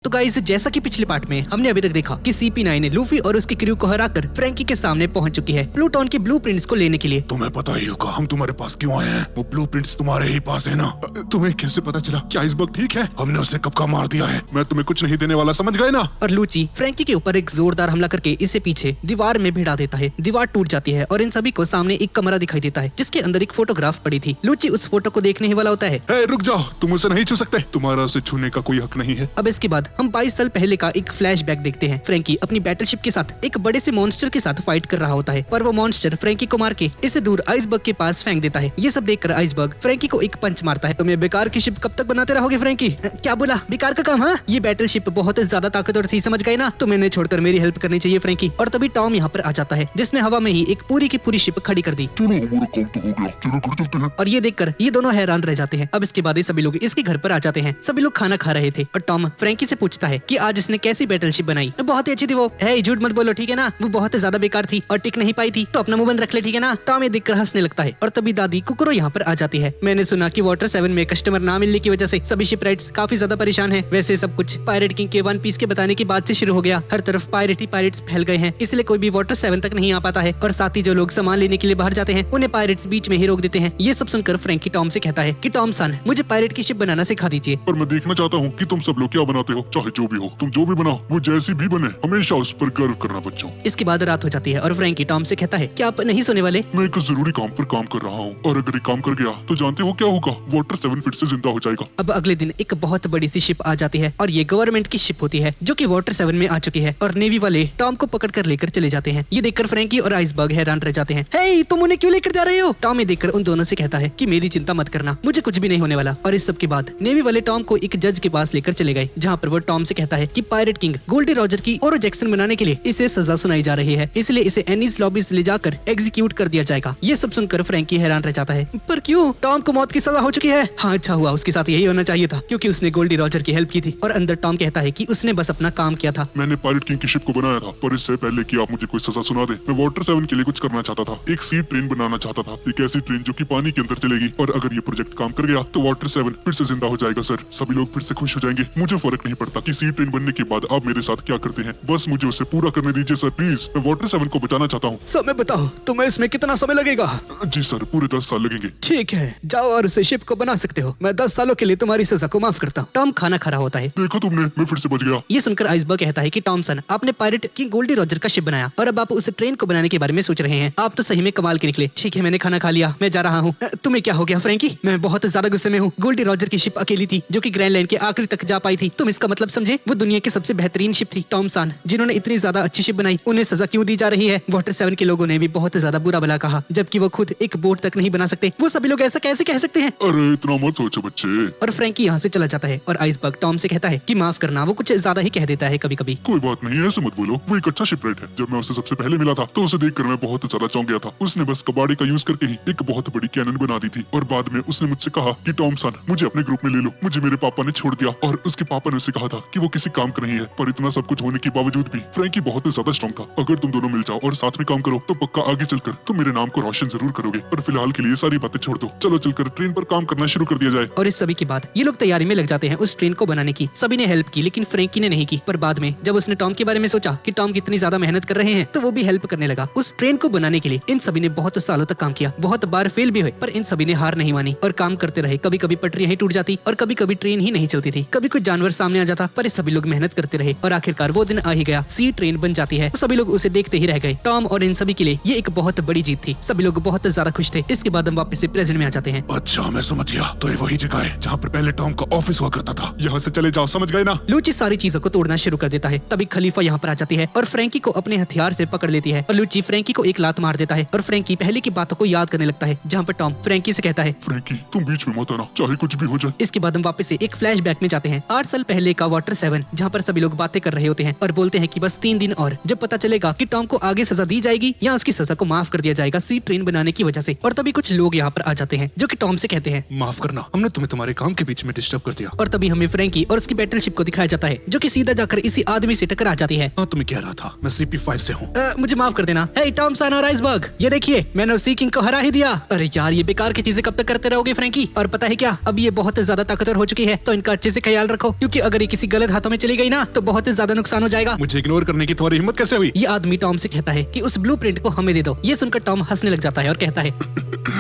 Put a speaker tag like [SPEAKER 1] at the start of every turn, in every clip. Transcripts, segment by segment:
[SPEAKER 1] तो गाइस, जैसा कि पिछले पार्ट में हमने अभी तक देखा कि CP9 लूफी और उसके क्रू को हराकर फ्रैंकी के सामने पहुंच चुकी है प्लूटोन के ब्लूप्रिंट्स को लेने के लिए।
[SPEAKER 2] तुम्हें पता ही होगा हम तुम्हारे पास क्यों आए हैं। वो ब्लूप्रिंट्स तुम्हारे ही पास है ना। तुम्हें कैसे पता चला? क्या आइसबर्ग ठीक है? हमने उसे कब का मार दिया है। मैं तुम्हें कुछ नहीं देने वाला, समझ गए ना।
[SPEAKER 1] और लूची फ्रैंकी के ऊपर एक जोरदार हमला करके इसे पीछे दीवार में भिड़ा देता है। दीवार टूट जाती है और इन सभी को सामने एक कमरा दिखाई देता है जिसके अंदर एक फोटोग्राफ पड़ी थी। लूची उस फोटो को देखने ही वाला होता है।
[SPEAKER 2] रुक जाओ, तुम उसे नहीं छू सकते, तुम्हारा उसे छूने का कोई हक नहीं है।
[SPEAKER 1] अब इसके बाद हम 22 साल पहले का एक फ्लैशबैक देखते हैं। फ्रैंकी अपनी बैटलशिप के साथ एक बड़े से मॉन्स्टर के साथ फाइट कर रहा होता है, पर वो मॉन्स्टर फ्रैंकी को मार के इसे दूर आइसबर्ग के पास फेंक देता है। ये सब देखकर आइसबर्ग फ्रैंकी को एक पंच मारता है। तुम ये बेकार की शिप कब तक बनाते रहोगे फ्रैंकी? क्या बोला? बेकार का काम? हाँ, ये बैटलशिप बहुत ज्यादा ताकतवर थी, समझ गए ना। तुम्हें इन्हें छोड़कर मेरी हेल्प करनी चाहिए फ्रैंकी। और तभी टॉम यहाँ पर आ जाता है जिसने हवा में ही एक पूरी की पूरी शिप खड़ी कर दी।
[SPEAKER 2] चलो हमारा काम तो हो गया, चलो घर चलते हैं।
[SPEAKER 1] और ये देखकर ये दोनों हैरान रह जाते हैं। अब इसके बाद ये सभी लोग इसके घर पर आ जाते हैं। सभी लोग खाना खा रहे थे और टॉम फ्रैंकी से पूछता है कि आज इसने कैसी बैटलशिप बनाई। बहुत ही अच्छी थी वो। है, झूठ मत बोलो, ठीक है ना। वो बहुत ज्यादा बेकार थी और टिक नहीं पाई थी, तो अपना मुंह बंद रख ले, ठीक है ना। टॉम ये देखकर हंसने लगता है और तभी दादी कुकरो यहाँ पर आ जाती है। मैंने सुना कि वाटर 7 में कस्टमर ना मिलने की वजह से सभी शिपराइट्स काफी ज्यादा परेशान हैं। वैसे सब कुछ पायरेट किंग के वन पीस के बताने के बाद से शुरू हो गया। हर तरफ पायरेट ही पायरेट्स फैल गए हैं, इसलिए कोई भी वाटर 7 तक नहीं आ पाता है और साथ ही जो लोग सामान लेने के लिए बाहर जाते हैं उन्हें पायरेट्स बीच में ही रोक देते हैं। ये सब सुनकर फ्रैंकी टॉम से कहता है कि टॉम सन, मुझे पायरेट की शिप बनाना सिखा दीजिए।
[SPEAKER 2] पर मैं देखना चाहता हूँ कि तुम सब लोग क्या बनाते हो। चाहे जो भी हो, तुम जो भी बनाओ वो जैसी भी बने, हमेशा उस पर गर्व करना बच्चों।
[SPEAKER 1] इसके बाद रात हो जाती है और फ्रैंकी टॉम से कहता है कि आप नहीं सोने वाले?
[SPEAKER 2] मैं एक जरूरी काम पर काम कर रहा हूँ और अगर ये काम कर गया तो जानते हो क्या होगा, वाटर 7 फिर से जिंदा हो जाएगा।
[SPEAKER 1] अब अगले दिन एक बहुत बड़ी सी शिप आ जाती है और ये गवर्नमेंट की शिप होती है जो कि वाटर 7 में आ चुकी है और नेवी वाले टॉम को पकड़ कर लेकर चले जाते हैं। ये देखकर फ्रैंकी और आइसबर्ग हैरान रह जाते हैं। हे, तुम उन्हें क्यों लेकर जा रहे हो? टॉम ये देखकर उन दोनों से कहता है कि मेरी चिंता मत करना, मुझे कुछ भी नहीं होने वाला। और इस सब के बाद नेवी वाले टॉम को एक जज के पास लेकर चले गए जहाँ पर वो टॉम से कहता है कि पायरेट किंग गोल्डी रॉजर की और जैक्सन बनाने के लिए इसे सजा सुनाई जा रही है, इसलिए इसे एनीज लॉबीज ले जाकर एग्जीक्यूट कर दिया जाएगा। ये सब सुनकर फ्रैंकी हैरान रह जाता है। पर क्यों? टॉम को मौत की सजा हो चुकी है। हाँ, अच्छा हुआ, उसके साथ यही होना चाहिए था क्योंकि उसने गोल्डी रॉजर की हेल्प की थी। और अंदर टॉम कहता है कि उसने बस अपना काम किया था।
[SPEAKER 2] मैंने पायरेट किंग की शिप को बनाया था, पर इससे पहले कि आप मुझे कोई सजा सुना दे, मैं वाटर 7 के लिए कुछ करना चाहता था। एक सी ट्रेन बनाना चाहता था, एक ऐसी ट्रेन जो कि पानी के अंदर चलेगी। और अगर ये प्रोजेक्ट काम कर गया तो वाटर 7 फिर से जिंदा हो जाएगा सर। सभी लोग फिर से खुश हो जाएंगे। मुझे फर्क नहीं पड़ता कि सी ट्रेन बनने के बाद आप मेरे साथ क्या करते हैं, बस मुझे उसे पूरा करने दीजिए सर प्लीज। मैं वाटर 7 को बचाना चाहता हूँ।
[SPEAKER 1] समय बताओ, तुम्हें इसमें कितना समय लगेगा?
[SPEAKER 2] जी सर, पूरे 10 साल लगेंगे।
[SPEAKER 1] ठीक है, जाओ और उसे शिप को बना सकते हो। मैं 10 सालों के लिए तुम्हारी सजा को माफ करता हूँ। टॉम खाना खा रहा होता है।
[SPEAKER 2] देखा तुमने, मैं फिर से बच गया।
[SPEAKER 1] ये सुनकर आइसबर्ग कहता है कि टॉमसन, आपने पायरेट की गोल्डी रॉजर का शिप बनाया और अब आप उस ट्रेन को बनाने के बारे में सोच रहे हैं। आप तो सही में कमाल के निकले। ठीक है, मैंने खाना खा लिया, मैं जा रहा हूँ। तुम्हें क्या हो गया फ्रैंकी? मैं बहुत ज्यादा गुस्से में हूँ। गोल्डी रॉजर की शिप अकेली थी जो कि ग्रैंड लाइन के आखिरी तक जा पाई थी। तुम इसका मतलब समझे? वो दुनिया की सबसे बेहतरीन शिप थी। टॉमसन, जिन्होंने इतनी ज्यादा अच्छी शिप बनाई, उन्हें सजा क्यों दी जा रही है? वाटर 7 के लोगों ने भी बहुत ज्यादा बुरा भला कहा, जबकि वो खुद एक बोट तक नहीं बना सकते। वो सभी लोग ऐसा कैसे कह सकते हैं?
[SPEAKER 2] अरे इतना मत सोचो बच्चे।
[SPEAKER 1] और फ्रैंकी यहाँ से चला जाता है और आइसबर्ग टॉम से कहता है कि माफ करना, वो कुछ ज्यादा ही कह देता है कभी कभी।
[SPEAKER 2] कोई बात नहीं, ऐसे मत बोलो। वो एक अच्छा शिपराइट है। जब मैं उसे सबसे पहले मिला था तो उसे देखकर मैं बहुत ज्यादा चौंक गया था। उसने बस कबाड़े का यूज करके ही एक बहुत बड़ी कैनन बना दी थी और बाद में उसने मुझसे कहा कि टॉमसन, मुझे अपने ग्रुप में ले लो। मुझे मेरे पापा ने छोड़ दिया और उसके पापा ने उसे कहा था कि वो किसी काम का नहीं है। पर इतना सब कुछ होने के बावजूद भी फ्रैंकी बहुत ज्यादा स्ट्रॉन्ग था। अगर तुम दोनों मिल जाओ और साथ में काम करो तो पक्का आगे चलकर तुम मेरे नाम को रोशन जरूर करोगे। पर फिलहाल के लिए सारी बातें छोड़ दो, चलो चलकर ट्रेन पर काम करना शुरू कर दिया जाए।
[SPEAKER 1] और इस सभी के बाद ये लोग तैयारी में लग जाते हैं उस ट्रेन को बनाने की। सभी ने हेल्प की लेकिन फ्रैंकी ने नहीं की। पर बाद में जब उसने टॉम के बारे में सोचा कि टॉम कितनी ज्यादा मेहनत कर रहे हैं तो वो भी हेल्प करने लगा। उस ट्रेन को बनाने के लिए इन सभी ने बहुत सालों तक काम किया, बहुत बार फेल भी हुए, पर इन सभी ने हार नहीं मानी और काम करते रहे। कभी कभी पटरियां ही टूट जाती और कभी कभी ट्रेन ही नहीं चलती थी, कभी कोई जानवर सामने आ जाता, पर इस सभी लोग मेहनत करते रहे और आखिरकार वो दिन आ ही गया। सी ट्रेन बन जाती है। सभी लोग उसे देखते ही रह गए। टॉम और इन सभी के लिए ये एक बहुत बड़ी जीत थी। सभी लोग बहुत ज्यादा खुश थे। इसके बाद हम वापस से प्रेजेंट में आ जाते हैं।
[SPEAKER 2] अच्छा, मैं समझ गया। तो ये वही जगह है जहाँ पर पहले टॉम का ऑफिस हुआ करता था। यहाँ से चले जाओ, समझ गए ना?
[SPEAKER 1] लूची सारी चीजों को तोड़ना शुरू कर देता है। तभी खलीफा यहाँ पर आ जाती है और फ्रैंकी को अपने हथियार से पकड़ लेती है और लूची फ्रैंकी को एक लात मार देता है और फ्रैंकी पहले की बातों को याद करने लगता है जहाँ पर टॉम फ्रैंकी से कहता है,
[SPEAKER 2] फ्रैंकी तुम बीच में मत आना, चाहे कुछ भी हो जाए।
[SPEAKER 1] इसके बाद हम वापस से एक फ्लैशबैक में जाते हैं 8 साल पहले का वाटर 7, जहाँ पर सभी लोग बातें कर रहे होते हैं और बोलते हैं कि बस 3 दिन और, जब पता चलेगा कि टॉम को आगे सजा दी जाएगी या उसकी सजा को माफ कर दिया जाएगा सी ट्रेन बनाने की वजह से। और तभी कुछ लोग यहाँ पर आ जाते हैं जो कि टॉम से कहते हैं,
[SPEAKER 2] माफ करना, हमने तुम्हें तुम्हारे काम के बीच में डिस्टर्ब कर दिया।
[SPEAKER 1] और तभी हमें फ्रैंकी और उसकी बैटलशिप को दिखाया जाता है जो कि सीधा जाकर इसी आदमी से टकरा जाती है।
[SPEAKER 2] हाँ, तुम्हें कह रहा था, मैं CP5 से हूँ।
[SPEAKER 1] मुझे माफ कर देना। हे टॉमसन और आइसबर्ग, ये देखिए मैंने उस सी किंग को हरा ही दिया। अरे यार, ये बेकार की चीजें कब तक करते रहोगे फ्रैंकी? और पता है क्या, अब ये बहुत ज्यादा ताकतवर हो चुकी है तो इनका अच्छे से ख्याल रखो, क्योंकि अगर ये किसी गलत हाथों में चली गई ना तो बहुत ज्यादा नुकसान हो जाएगा।
[SPEAKER 3] मुझे इग्नोर करने की तुम्हारी हिम्मत कैसे हुई?
[SPEAKER 1] ये आदमी टॉम से कहता है कि उस ब्लूप्रिंट को हमें दे दो। ये सुनकर टॉम हंसने लग जाता है और कहता है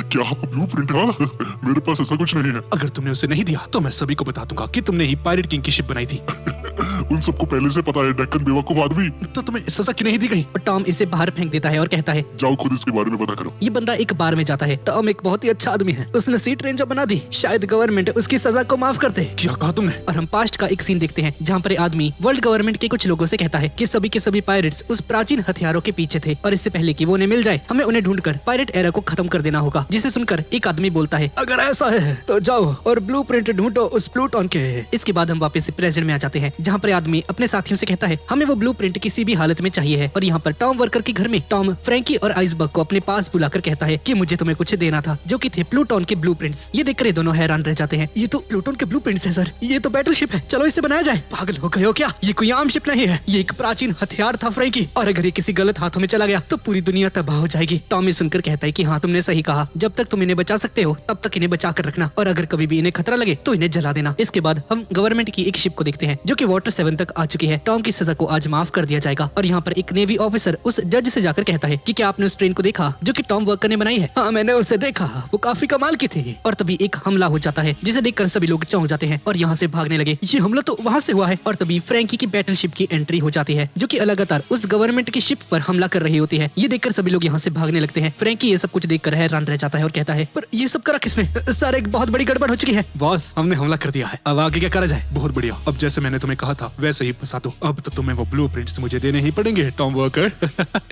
[SPEAKER 2] क्या ब्लूप्रिंट? हाँ, मेरे पास ऐसा कुछ नहीं है।
[SPEAKER 3] अगर तुमने उसे नहीं दिया तो मैं सभी को बता दूंगा कि तुमने ही पायरेट किंग की शिप बनाई थी।
[SPEAKER 2] उन सबको पहले से पता है, डेक्कन बेवकूफ आदमी।
[SPEAKER 3] तो तुम्हें सजा क्यों नहीं दी गई?
[SPEAKER 1] और टॉम इसे बाहर फेंक देता है और कहता है
[SPEAKER 2] जाओ खुद इसके बारे में पता करो।
[SPEAKER 1] ये बंदा एक बार में जाता है। टॉम एक बहुत ही अच्छा आदमी है, उसने सी ट्रेन जो बना दी, शायद गवर्नमेंट उसकी सजा को माफ कर दे।
[SPEAKER 3] क्या कहा तुमने?
[SPEAKER 1] और हम पास्ट का एक सीन देखते हैं जहाँ पर आदमी वर्ल्ड गवर्नमेंट के कुछ लोगों से कहता है कि सभी के सभी पायरेट्स उस प्राचीन हथियारों के पीछे थे और इससे पहले कि वो उन्हें मिल जाए हमें उन्हें ढूंढकर पायरेट एरा को खत्म कर देना होगा। जिसे सुनकर एक आदमी बोलता है अगर ऐसा है तो जाओ और ब्लूप्रिंट ढूंढो उस प्लूटोन के। इसके बाद हम वापस प्रेजेंट में आ जाते हैं जहाँ पर आदमी अपने साथियों से कहता है हमें वो ब्लूप्रिंट किसी भी हालत में चाहिए है। और यहाँ पर टॉम वर्कर के घर में टॉम फ्रैंकी और आइसबर्ग को अपने पास बुलाकर कहता है कि मुझे तुम्हें कुछ देना था, जो कि थे प्लूटोन के ब्लूप्रिंट्स। ये देखकर ये दोनों हैरान रह जाते हैं। ये तो प्लूटोन के ब्लूप्रिंट्स हैं सर, ये तो बैटलशिप है, चलो इसे बनाया जाए। पागल हो गए हो क्या? ये कोई आम शिप नहीं है, ये एक प्राचीन हथियार था फ्रैंकी, और अगर ये किसी गलत हाथों में चला गया तो पूरी दुनिया तबाह हो जाएगी। टॉम ये सुनकर कहता है कि हाँ तुमने सही कहा, जब तक तुम इन्हें बचा सकते हो तब तक इन्हें बचा कर रखना, और अगर कभी भी इन्हें खतरा लगे तो इन्हें जला देना। इसके बाद हम गवर्नमेंट की एक शिप को देखते हैं जो कि वाटर 7 तक आ चुकी है। टॉम की सजा को आज माफ कर दिया जाएगा। और यहाँ पर एक नेवी ऑफिसर उस जज से जाकर कहता है कि क्या आपने उस ट्रेन को देखा जो कि टॉम वर्कर ने बनाई है? हाँ मैंने उसे देखा, वो काफी कमाल की थी। और तभी एक हमला हो जाता है जिसे देखकर सभी लोग चौंक जाते हैं और यहाँ से भागने लगे। ये हमला तो वहाँ से हुआ है। और तभी फ्रैंकी की बैटलशिप की एंट्री हो जाती है जो कि लगातार उस गवर्नमेंट की शिप पर हमला कर रही होती है। ये देखकर सभी लोग यहाँ से भागने लगते हैं। फ्रैंकी ये सब कुछ देखकर हैरान रह जाता है और कहता है पर ये सब करा किसने? सर एक बहुत बड़ी गड़बड़ हो चुकी है।
[SPEAKER 3] बॉस हमने हमला कर दिया है, अब आगे क्या करा जाए? बहुत बढ़िया, अब जैसे मैंने तुम्हें कहा था वैसे ही फंसा दो। अब तो तुम्हें वो ब्लूप्रिंट्स मुझे देने ही पड़ेंगे टॉम वर्कर।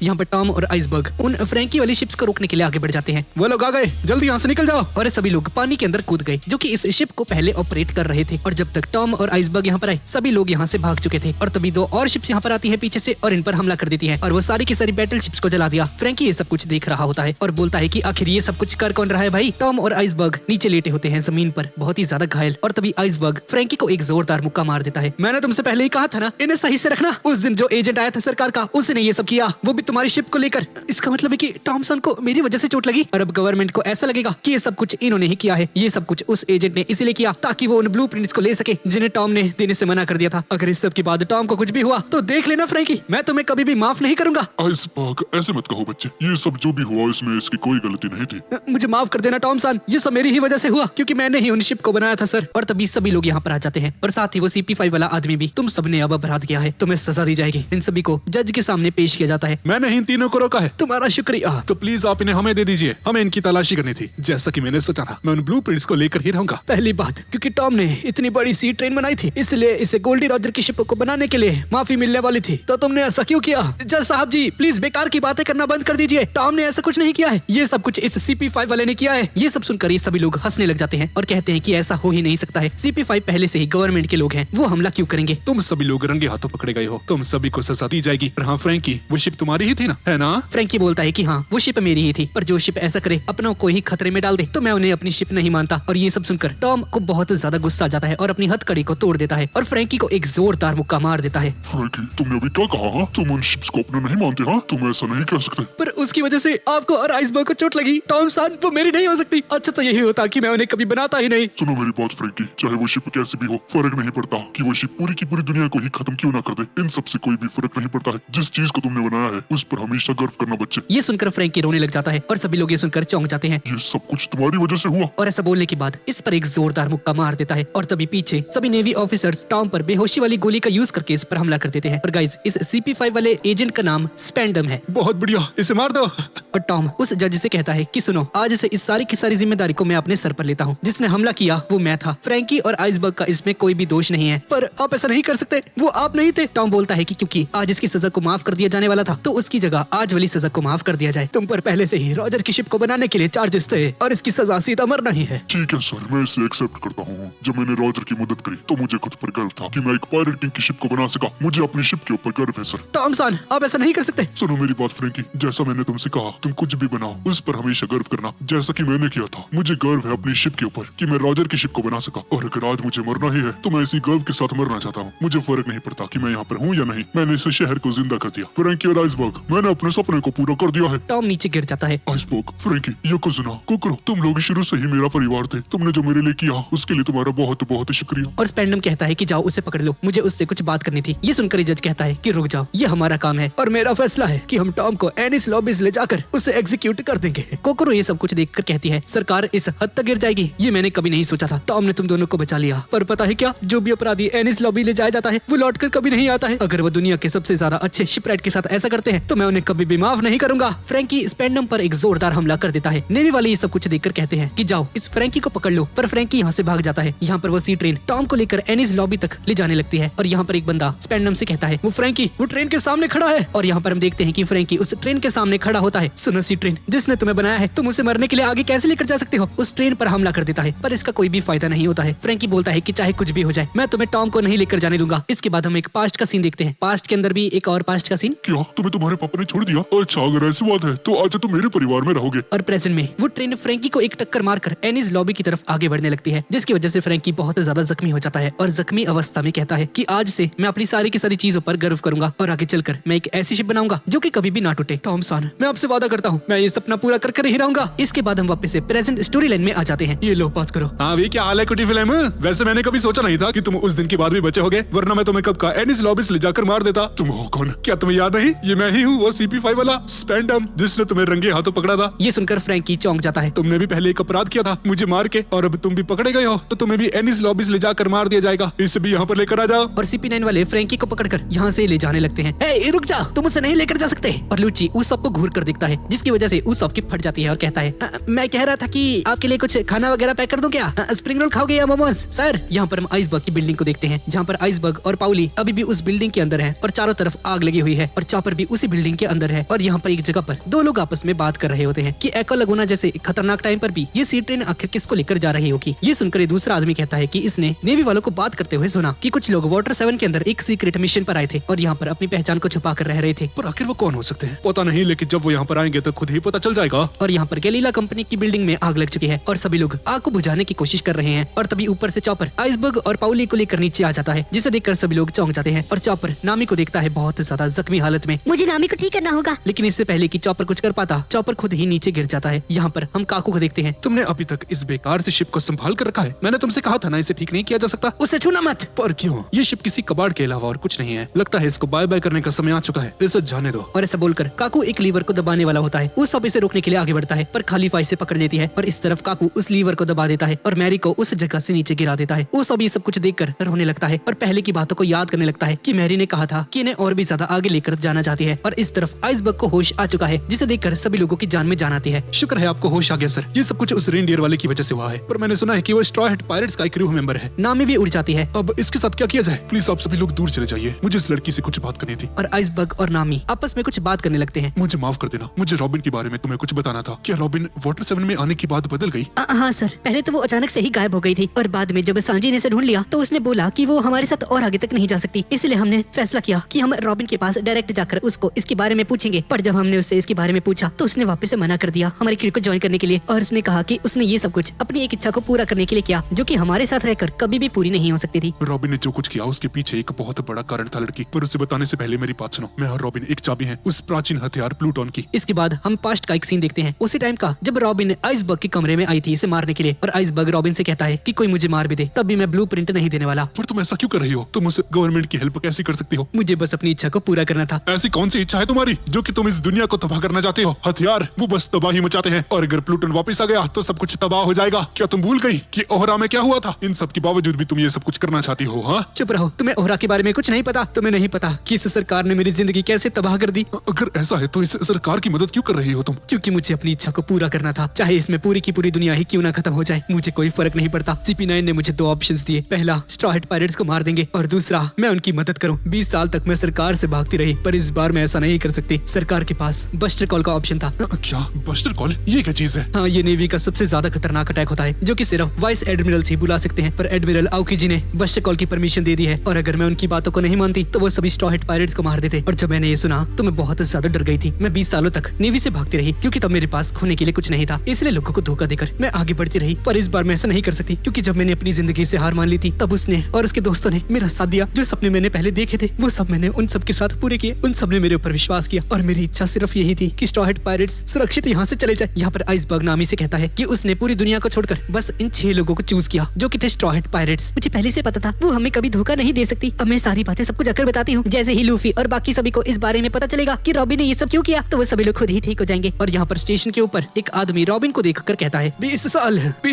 [SPEAKER 1] यहाँ पर टॉम और आइसबर्ग उन फ्रैंकी वाली शिप्स को रोकने के लिए आगे बढ़ जाते हैं।
[SPEAKER 3] वो लोग आ गए, जल्दी यहाँ से निकल जाओ।
[SPEAKER 1] और सभी लोग पानी के अंदर कूद गए जो कि इस शिप को पहले ऑपरेट कर रहे थे। और जब तक टॉम और आइसबर्ग यहाँ पर आए सभी लोग यहाँ से भाग चुके थे। और तभी 2 और शिप्स यहाँ पर आती है पीछे से और इन पर हमला कर देती है और वो सारी की सारी बैटल शिप्स को जला दिया। फ्रैंकी ये सब कुछ देख रहा होता है और बोलता है कि आखिर ये सब कुछ कर कौन रहा है भाई? टॉम और आइसबर्ग नीचे लेटे होते हैं जमीन पर, बहुत ही ज्यादा घायल। और तभी आइसबर्ग फ्रैंकी को एक जोरदार मुक्का मार देता है। मैंने तुमसे पहले ही कहा था ना इन्हें सही से रखना। उस दिन जो एजेंट आया था सरकार का उसने ये सब किया, वो भी तुम्हारी शिप को लेकर। इसका मतलब है कि टॉमसन को मेरी वजह से चोट लगी और अब गवर्नमेंट को ऐसा लगेगा कि ये सब कुछ इन्होंने ही किया है। ये सब कुछ उस एजेंट ने इसीलिए किया ताकि वो उन ब्लूप्रिंट्स को ले सके जिन्हें टॉम ने देने से मना कर दिया था। अगर इस सब के बाद टॉम को कुछ भी हुआ तो देख लेना फ्रैंकी, मैं तुम्हें कभी भी माफ नहीं करूंगा।
[SPEAKER 2] आइसबर्ग ऐसे मत कहो बच्चे, ये सब जो भी हुआ इसमें इसकी कोई गलती नहीं थी।
[SPEAKER 1] मुझे माफ कर देना टॉमसन, ये सब मेरी ही वजह से हुआ क्योंकि मैंने ही उन शिप को बनाया था सर। और तभी सभी लोग यहाँ पर आ जाते हैं और साथ ही वो CP5 वाला आदमी भी। तुम सबने अब अपराध किया है, तुम्हें सजा दी जाएगी। इन सभी को जज के सामने पेश किया जाता है।
[SPEAKER 3] मैंने इन तीनों को रोका है।
[SPEAKER 1] तुम्हारा शुक्रिया।
[SPEAKER 3] तो प्लीज आप इन्हें हमें दे दीजिए, हमें इनकी तलाशी करनी थी। जैसा कि मैंने सोचा था मैं उन ब्लूप्रिंट्स को लेकर ही रहूंगा।
[SPEAKER 1] पहली बात क्योंकि टॉम ने इतनी बड़ी सी ट्रेन बनाई थी इसलिए इसे गोल्डी रॉजर की शिप को बनाने के लिए माफी मिलने वाली थी, तो तुमने ऐसा क्यों किया? जज साहब जी प्लीज बेकार की बातें करना बंद कर दीजिए। टॉम ने ऐसा कुछ नहीं किया है, ये सब कुछ इस CP5 वाले ने किया है। ये सब सुनकर ये सभी लोग हंसने लग जाते हैं और कहते हैं कि ऐसा हो ही नहीं सकता है। CP5 पहले से ही गवर्नमेंट के लोग हैं, वो हमला क्यों करेंगे?
[SPEAKER 3] तुम सभी लोग रंगे हाथों पकड़े गए हो, तुम सभी को सजा दी जाएगी। पर हाँ फ्रैंकी, वो शिप तुम्हारी ही थी ना, है ना?
[SPEAKER 1] फ्रैंकी बोलता है कि हाँ वो शिप मेरी ही थी, पर जो शिप ऐसा करे अपनों को ही खतरे में डाल दे तो मैं उन्हें अपनी शिप नहीं मानता। और ये सब सुनकर टॉम को बहुत ज्यादा गुस्सा आ जाता है और अपनी हथकड़ी को तोड़ देता है और फ्रैंकी को एक जोरदार मुक्का मार देता है।
[SPEAKER 2] फ्रैंकी तुमने अभी क्या कहा? हाँ तुम उन शिप्स को अपना नहीं मानते? हाँ तुम ऐसा नहीं कह सकते।
[SPEAKER 1] पर उसकी वजह से आपको और आइसबर्ग को चोट लगी। टॉमसन वो मेरी नहीं हो सकती। अच्छा तो यही होता कि मैं उन्हें कभी बनाता ही नहीं।
[SPEAKER 2] सुनो मेरी बात फ्रैंकी, चाहे वो शिप कैसी भी हो फर्क नहीं पड़ता कि वो शिप पूरी की पूरी दुनिया को ही खत्म क्यों ना कर दे। इन सब से कोई भी फर्क नहीं पड़ता है। जिस चीज को तुमने बनाया है उस पर हमेशा गर्व करना बच्चे।
[SPEAKER 1] ये सुनकर फ्रैंकी रोने लग जाता है और सभी लोग ये सुनकर चौंक जाते हैं।
[SPEAKER 2] ये सब कुछ तुम्हारी वजह से हुआ।
[SPEAKER 1] और ऐसा बोलने के बाद इस पर एक जोरदार मुक्का मार देता है और तभी पीछे सभी नेवी ऑफिसर्स टॉम पर बेहोशी वाली गोली का यूज करके इस पर हमला कर देते हैं। और गाइस इस CP5 वाले एजेंट का नाम स्पेंडम है।
[SPEAKER 3] बहुत बढ़िया, इसे मार दो।
[SPEAKER 1] और टॉम उस जज से कहता है कि सुनो आज से इस सारी की सारी जिम्मेदारी को मैं अपने सर पर लेता हूँ। जिसने हमला किया वो मैं था। फ्रैंकी और आइसबर्ग का इसमें कोई भी दोष नहीं है। पर आप ऐसा नहीं कर सकते, वो आप नहीं थे। टॉम बोलता है कि क्योंकि आज इसकी सजा को माफ कर दिया जाने वाला था तो उसकी जगह आज वाली सजा को माफ कर दिया जाए। तुम पर पहले से ही रॉजर की शिप को बनाने के लिए चार्जेस थे और इसकी सजा सीधा मरना ही है।
[SPEAKER 2] ठीक है सर, मैं इसे एक्सेप्ट करता हूँ। जब मैंने रॉजर की मदद करी तो मुझे खुद पर गर्व था कि मैं एक पायरेट किंग की शिप को बना सका। मुझे अपनी शिप के ऊपर गर्व है सर।
[SPEAKER 1] टॉमसन आप ऐसा नहीं कर सकते।
[SPEAKER 2] सुनो मेरी बात फ्रैंकी, जैसा मैंने तुमसे कहा तुम कुछ भी बनाओ उस पर हमेशा गर्व करना, जैसा कि मैंने किया था। मुझे गर्व है अपनी शिप के ऊपर कि मैं रॉजर की शिप को बना सका और अगर आज मुझे मरना ही है तो मैं इसी गर्व के साथ मरना चाहता हूँ। मुझे फर्क नहीं पड़ता कि मैं यहाँ पर हूँ या नहीं, मैंने इस शहर को जिंदा कर दिया। फ्रैंकी और आइसबर्ग, मैंने अपने सपने को पूरा कर दिया है।
[SPEAKER 1] टॉम नीचे गिर जाता है।
[SPEAKER 2] आइसबर्ग, फ्रैंकी, योकोजुना, कोकरो, तुम लोग शुरू से ही मेरा परिवार थे। तुमने जो मेरे लिए किया उसके लिए तुम्हारा बहुत बहुत शुक्रिया।
[SPEAKER 1] और स्पेंडम कहता है कि जाओ उसे पकड़ लो, मुझे उससे कुछ बात करनी थी। ये सुनकर जज कहता है कि रुक जाओ, ये हमारा काम है और मेरा फैसला है कि हम टॉम को एनिस लॉबीज ले जाकर उसे एग्जीक्यूट कर देंगे। कोकरो ये सब कुछ देखकर कहती है, सरकार इस हद तक गिर जाएगी, ये मैंने कभी नहीं सोचा था। टॉम ने तुम दोनों को बचा लिया, पर पता है क्या, जो भी अपराधी एनिस लॉबी ले जाया जाता है वो लौट कर कभी नहीं आता है। अगर वो दुनिया के सबसे ज्यादा अच्छे शिपराइट के साथ ऐसा करते हैं तो मैं उन्हें कभी भी माफ नहीं करूंगा। फ्रैंकी स्पेंडम पर एक जोरदार हमला कर देता है। नेवी वाले ये सब कुछ देखकर कहते हैं कि जाओ इस फ्रैंकी को पकड़ लो, पर फ्रैंकी यहाँ से भाग जाता है। यहाँ पर वो सी ट्रेन टॉम को लेकर एनिस लॉबी तक ले जाने लगती है और यहाँ पर एक बंदा स्पेंडम से कहता है, वो फ्रैंकी वो ट्रेन के सामने खड़ा है। और यहाँ पर हम देखते हैं कि फ्रैंकी उस ट्रेन के सामने खड़ा होता है। सुनो सी ट्रेन, जिसने तुम्हें बनाया है, तुम उसे मरने के लिए आगे कैसे लेकर जा सकते हो। उस ट्रेन पर हमला कर देता है, पर इसका कोई भी फायदा नहीं होता है। फ्रैंकी बोलता है कि चाहे कुछ भी हो जाए, मैं तुम्हें टॉम को नहीं लेकर जाने दूंगा। इसके बाद हम एक पास्ट का सीन देखते हैं। पास्ट के अंदर भी एक और पास्ट का सीन।
[SPEAKER 2] क्या तुम्हें तुम्हारे पापा ने छोड़ दिया? अच्छा, अगर ऐसी बात है तो आज तुम मेरे परिवार में रहोगे।
[SPEAKER 1] और प्रेजेंट में वो ट्रेन फ्रैंकी को एक टक्कर मारकर एनिस लॉबी की तरफ आगे बढ़ने लगती है, जिसकी वजह से फ्रैंकी बहुत ज्यादा जख्मी हो जाता है और जख्मी अवस्था में कहता है कि आज से मैं अपनी सारी की सारी चीजों पर गर्व करूंगा और आगे चलकर मैं एक ऐसी शिप बनाऊंगा जो कि कभी भी ना टूटे। टॉम सन, मैं आपसे वादा करता हूँ मैं ये सपना पूरा कर ही रहूंगा। इसके बाद हम वापस से प्रेजेंट स्टोरी लाइन में आ जाते हैं। ये लो बात करो।
[SPEAKER 3] हाँ भाई, क्या हाल है कुटी फिल्म? वैसे मैंने कभी सोचा नहीं था कि तुम उस दिन के बाद भी बचे होगे, वरना मैं तुम्हें कब का एनिस लॉबीज ले जाकर मार देता।
[SPEAKER 2] तुम हो कौन?
[SPEAKER 3] क्या तुम्हें याद नहीं? ये मैं ही हूँ, वो CP5 वाला स्पेंडम, जिसने तुम्हें रंगे हाथों पकड़ा था।
[SPEAKER 1] ये सुनकर फ्रैंकी चौंक जाता है।
[SPEAKER 3] तुमने भी पहले एक अपराध किया था मुझे मार के, और अब तुम भी पकड़े गए हो तो तुम्हें भी एनिस लॉबीज ले जाकर मार दिया जाएगा। इसे भी यहाँ पर लेकर आ जाओ।
[SPEAKER 1] और CP9 वाले फ्रैंकी को पकड़कर यहाँ से ले जाने लगते हैं। ए, रुक जा, तुम उसे नहीं लेकर जा सकते। और लूची उस सबको घूर कर देखता है, जिसकी वजह से उस सब की फट जाती है और कहता है, मैं कह रहा था कि आपके लिए कुछ खाना वगैरह पैक कर दूं क्या? स्प्रिंग रोल खाओगे या मोमोज? सर, यहाँ पर हम आइसबर्ग की बिल्डिंग को देखते हैं, जहाँ पर आइसबर्ग और पाउली अभी भी उस बिल्डिंग के अंदर है और चारों तरफ आग लगी हुई है और चॉपर भी उसी बिल्डिंग के अंदर है। और यहाँ पर एक जगह पर दो लोग आपस में बात कर रहे होते हैं कि एको लगुना जैसे खतरनाक टाइम पर भी ये सी ट्रेन आखिर किसको लेकर जा रही होगी। ये सुनकर दूसरा आदमी कहता है कि इसने नेवी वालों को बात करते हुए सुना कि कुछ लोग वाटर 7 के अंदर एक सीक्रेट मिशन पर आए थे और यहाँ पर अपनी पहचान को छुपा कर रह रहे थे।
[SPEAKER 3] पर आखिर वो कौन हो सकते हैं पता नहीं, लेकिन जब वो यहाँ पर आएंगे तो खुद ही पता चल जाएगा।
[SPEAKER 1] और यहाँ पर गैलीला कंपनी की बिल्डिंग में आग लग चुकी है और सभी लोग आग को बुझाने की कोशिश कर रहे हैं। और तभी ऊपर से चॉपर आइसबर्ग और पाउली को लेकर नीचे आ जाता है, जिसे देखकर सभी लोग चौंक जाते हैं। और चॉपर नामी को देखता है बहुत ज्यादा जख्मी हालत में।
[SPEAKER 4] मुझे नामी को ठीक करना होगा।
[SPEAKER 1] लेकिन इससे पहले कि चॉपर कुछ कर पाता, चॉपर खुद ही नीचे गिर जाता है। यहाँ पर हम काकू को देखते हैं।
[SPEAKER 3] तुमने अभी तक इस बेकार से शिप को संभाल कर रखा है। मैंने तुमसे कहा था ना इसे ठीक नहीं किया जा सकता।
[SPEAKER 1] उसे छूना मत।
[SPEAKER 3] पर क्यों? ये शिप किसी कबाड़ के अलावा और कुछ नहीं है। लगता है इसको बाय बाय करने का समय आ चुका है, इसे जाने दो।
[SPEAKER 1] और ऐसा बोलकर काकू एक लीवर को दबाने वाला होता है। उस सब इसे रोकने के लिए आगे बढ़ता है, पर खाली फाइस से पकड़ लेती है और इस तरफ काकू उस लीवर को दबा देता है और मैरी को उस जगह से नीचे गिरा देता है। वो सब ये सब कुछ देखकर रोने लगता है और पहले की बातों को याद करने लगता है कि मैरी ने कहा था कि इन्हें और भी ज्यादा आगे लेकर जाना चाहती है। और इस तरफ आइसबर्ग को होश आ चुका है, जिसे देखकर सभी लोगों की जान में जान आती है।
[SPEAKER 3] शुक्र है आपको होश आ गया सर। ये सब कुछ उस रेनडियर वाले की वजह से हुआ है, पर मैंने सुना है कि वो स्ट्रॉ हैट पायरेट्स का एक क्रू मेंबर है।
[SPEAKER 1] नामी भी उड़ जाती है।
[SPEAKER 3] अब इसके साथ क्या किया जाए? प्लीज आप सभी लोग दूर चले जाइए, मुझे इस लड़की से कुछ बात करनी थी।
[SPEAKER 1] और आइसबर्ग और नामी आपस में कुछ बात करने लगते हैं।
[SPEAKER 3] मुझे माफ कर देना, मुझे रॉबिन के बारे में तुम्हें कुछ बताना था। क्या रॉबिन वाटर 7 में आने की बात बदल गई?
[SPEAKER 4] हाँ सर, पहले तो वो अचानक से ही गायब हो गई थी और बाद में जब सांजी ने इसे ढूंढ लिया तो उसने बोला कि वो हमारे साथ और आगे तक नहीं जा सकती। इसलिए हमने फैसला किया कि हम रॉबिन के पास डायरेक्ट जाकर उसको इसके बारे में पूछेंगे। पर जब हमने उससे इसके बारे में पूछा तो उसने वापस से मना कर दिया हमारे क्रू को ज्वाइन करने के लिए, और उसने कहा कि उसने ये सब कुछ अपनी एक इच्छा को पूरा करने के लिए किया जो कि हमारे साथ रहकर कभी भी पूरी नहीं हो सकती थी।
[SPEAKER 3] रॉबिन ने जो कुछ किया उसके पीछे एक बहुत बड़ा कारण था लड़की, पर उसे बताने से पहले मेरी बात सुनो। मैं और रॉबिन एक चाबी है उस प्राचीन हथियार प्लूटोन की।
[SPEAKER 1] इसके बाद हम पास्ट का एक सीन देखते हैं, उसी टाइम का जब रॉबिन आइसबर्ग के कमरे में आई थी इसे मारने के लिए। और आइसबर्ग रॉबिन से कहता है कि कोई मुझे मार भी दे तब भी मैं ब्लूप्रिंट नहीं देने वाला।
[SPEAKER 3] पर तुम ऐसा क्यों कर रही हो? तुम उस गवर्नमेंट की हेल्प कैसी कर सकती हो?
[SPEAKER 1] मुझे बस अपनी इच्छा को पूरा करना था।
[SPEAKER 3] ऐसी कौन सी इच्छा है तुम्हारी जो कि तुम इस दुनिया को तबाह करना चाहते हो? हथियार वो बस तबाही मचाते हैं, और अगर प्लूटन वापस आ गया तो सब कुछ तबाह हो जाएगा। क्या तुम भूल गई कि ओहरा में क्या हुआ था? इन सब के बावजूद भी तुम ये सब कुछ करना चाहती हो? हाँ,
[SPEAKER 1] चुप रहो, तुम्हें ओहरा के बारे में कुछ नहीं पता। तुम्हें नहीं पता कि इस सरकार ने मेरी जिंदगी कैसे तबाह कर दी।
[SPEAKER 3] अगर ऐसा है तो इस सरकार की मदद क्यों कर रही हो तुम?
[SPEAKER 1] क्योंकि मुझे अपनी इच्छा को पूरा करना था, चाहे इसमें पूरी की पूरी दुनिया ही क्यों ना खत्म हो जाए, मुझे कोई फर्क नहीं पड़ता। CP9 ने मुझे 2 ऑप्शंस दिए, पहला स्ट्रॉ हैट पायरेट्स को मार देंगे और दूसरा मैं उनकी मदद करूं। 20 साल तक मैं सरकार से भागती रही, पर इस बार मैं ऐसा नहीं कर सकती। सरकार के पास बस्टर कॉल का ऑप्शन था।
[SPEAKER 3] क्या बस्टर कॉल? ये क्या चीज है?
[SPEAKER 1] हाँ, ये नेवी का सबसे ज्यादा खतरनाक अटैक होता है जो कि सिर्फ वाइस एडमिरल ही बुला सकते हैं। पर एडमिरल आउकी जी ने बस्टर कॉल की परमिशन दे दी है, और अगर मैं उनकी बातों को नहीं मानती तो वो सभी स्ट्रॉ हैट पायरेट्स को मार देते। और जब मैंने ये सुना तो मैं बहुत ज्यादा डर गई थी। मैं 20 सालों तक नेवी से भागती रही क्योंकि तब मेरे पास खोने के लिए कुछ नहीं था, इसलिए लोगों को धोखा देकर मैं आगे बढ़ती रही। पर इस बार मैं ऐसा नहीं कर सकती, क्योंकि जब मैंने अपनी जिंदगी से हार मान ली थी तब उसने और उसके दोस्तों ने मेरा साथ दिया। जो सपने मैंने पहले देखे थे वो सब मैंने उन सब के साथ पूरे किए। उन सब ने मेरे ऊपर विश्वास किया और मेरी इच्छा सिर्फ यही थी कि स्ट्रॉ हैट पायरेट्स सुरक्षित यहाँ से चले जाए। यहाँ पर आइसबर्ग नामी से कहता है कि उसने पूरी दुनिया को छोड़कर बस इन 6 लोगों को चूज किया जो कि थे स्ट्रॉ हैट पायरेट्स।
[SPEAKER 4] मुझे पहले से पता था वो हमें कभी धोखा नहीं दे सकती। अब मैं सारी बातें सबको जाकर बताती हूँ। जैसे ही लूफी और बाकी सभी को इस बारे में पता चलेगा कि रॉबिन ने ये सब क्यों किया तो वो सभी लोग खुद ही ठीक हो जाएंगे।
[SPEAKER 1] और यहाँ पर स्टेशन के ऊपर एक आदमी रॉबिन को देखकर कहता है 20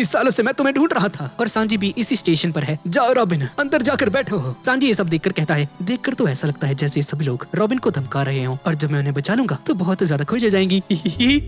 [SPEAKER 1] सालों से मैं तुम्हें ढूंढ रहा था। और सांजी भी इसी स्टेशन पर है। जाओ रॉबिन, अंदर जाकर बैठो। सांजी ये सब देखकर कहता है, देखकर तो ऐसा लगता है जैसे सभी लोग रॉबिन को धमका रहे हों और जब मैं उन्हें बचा लूंगा तो बहुत ज्यादा खुश हो जाएंगी।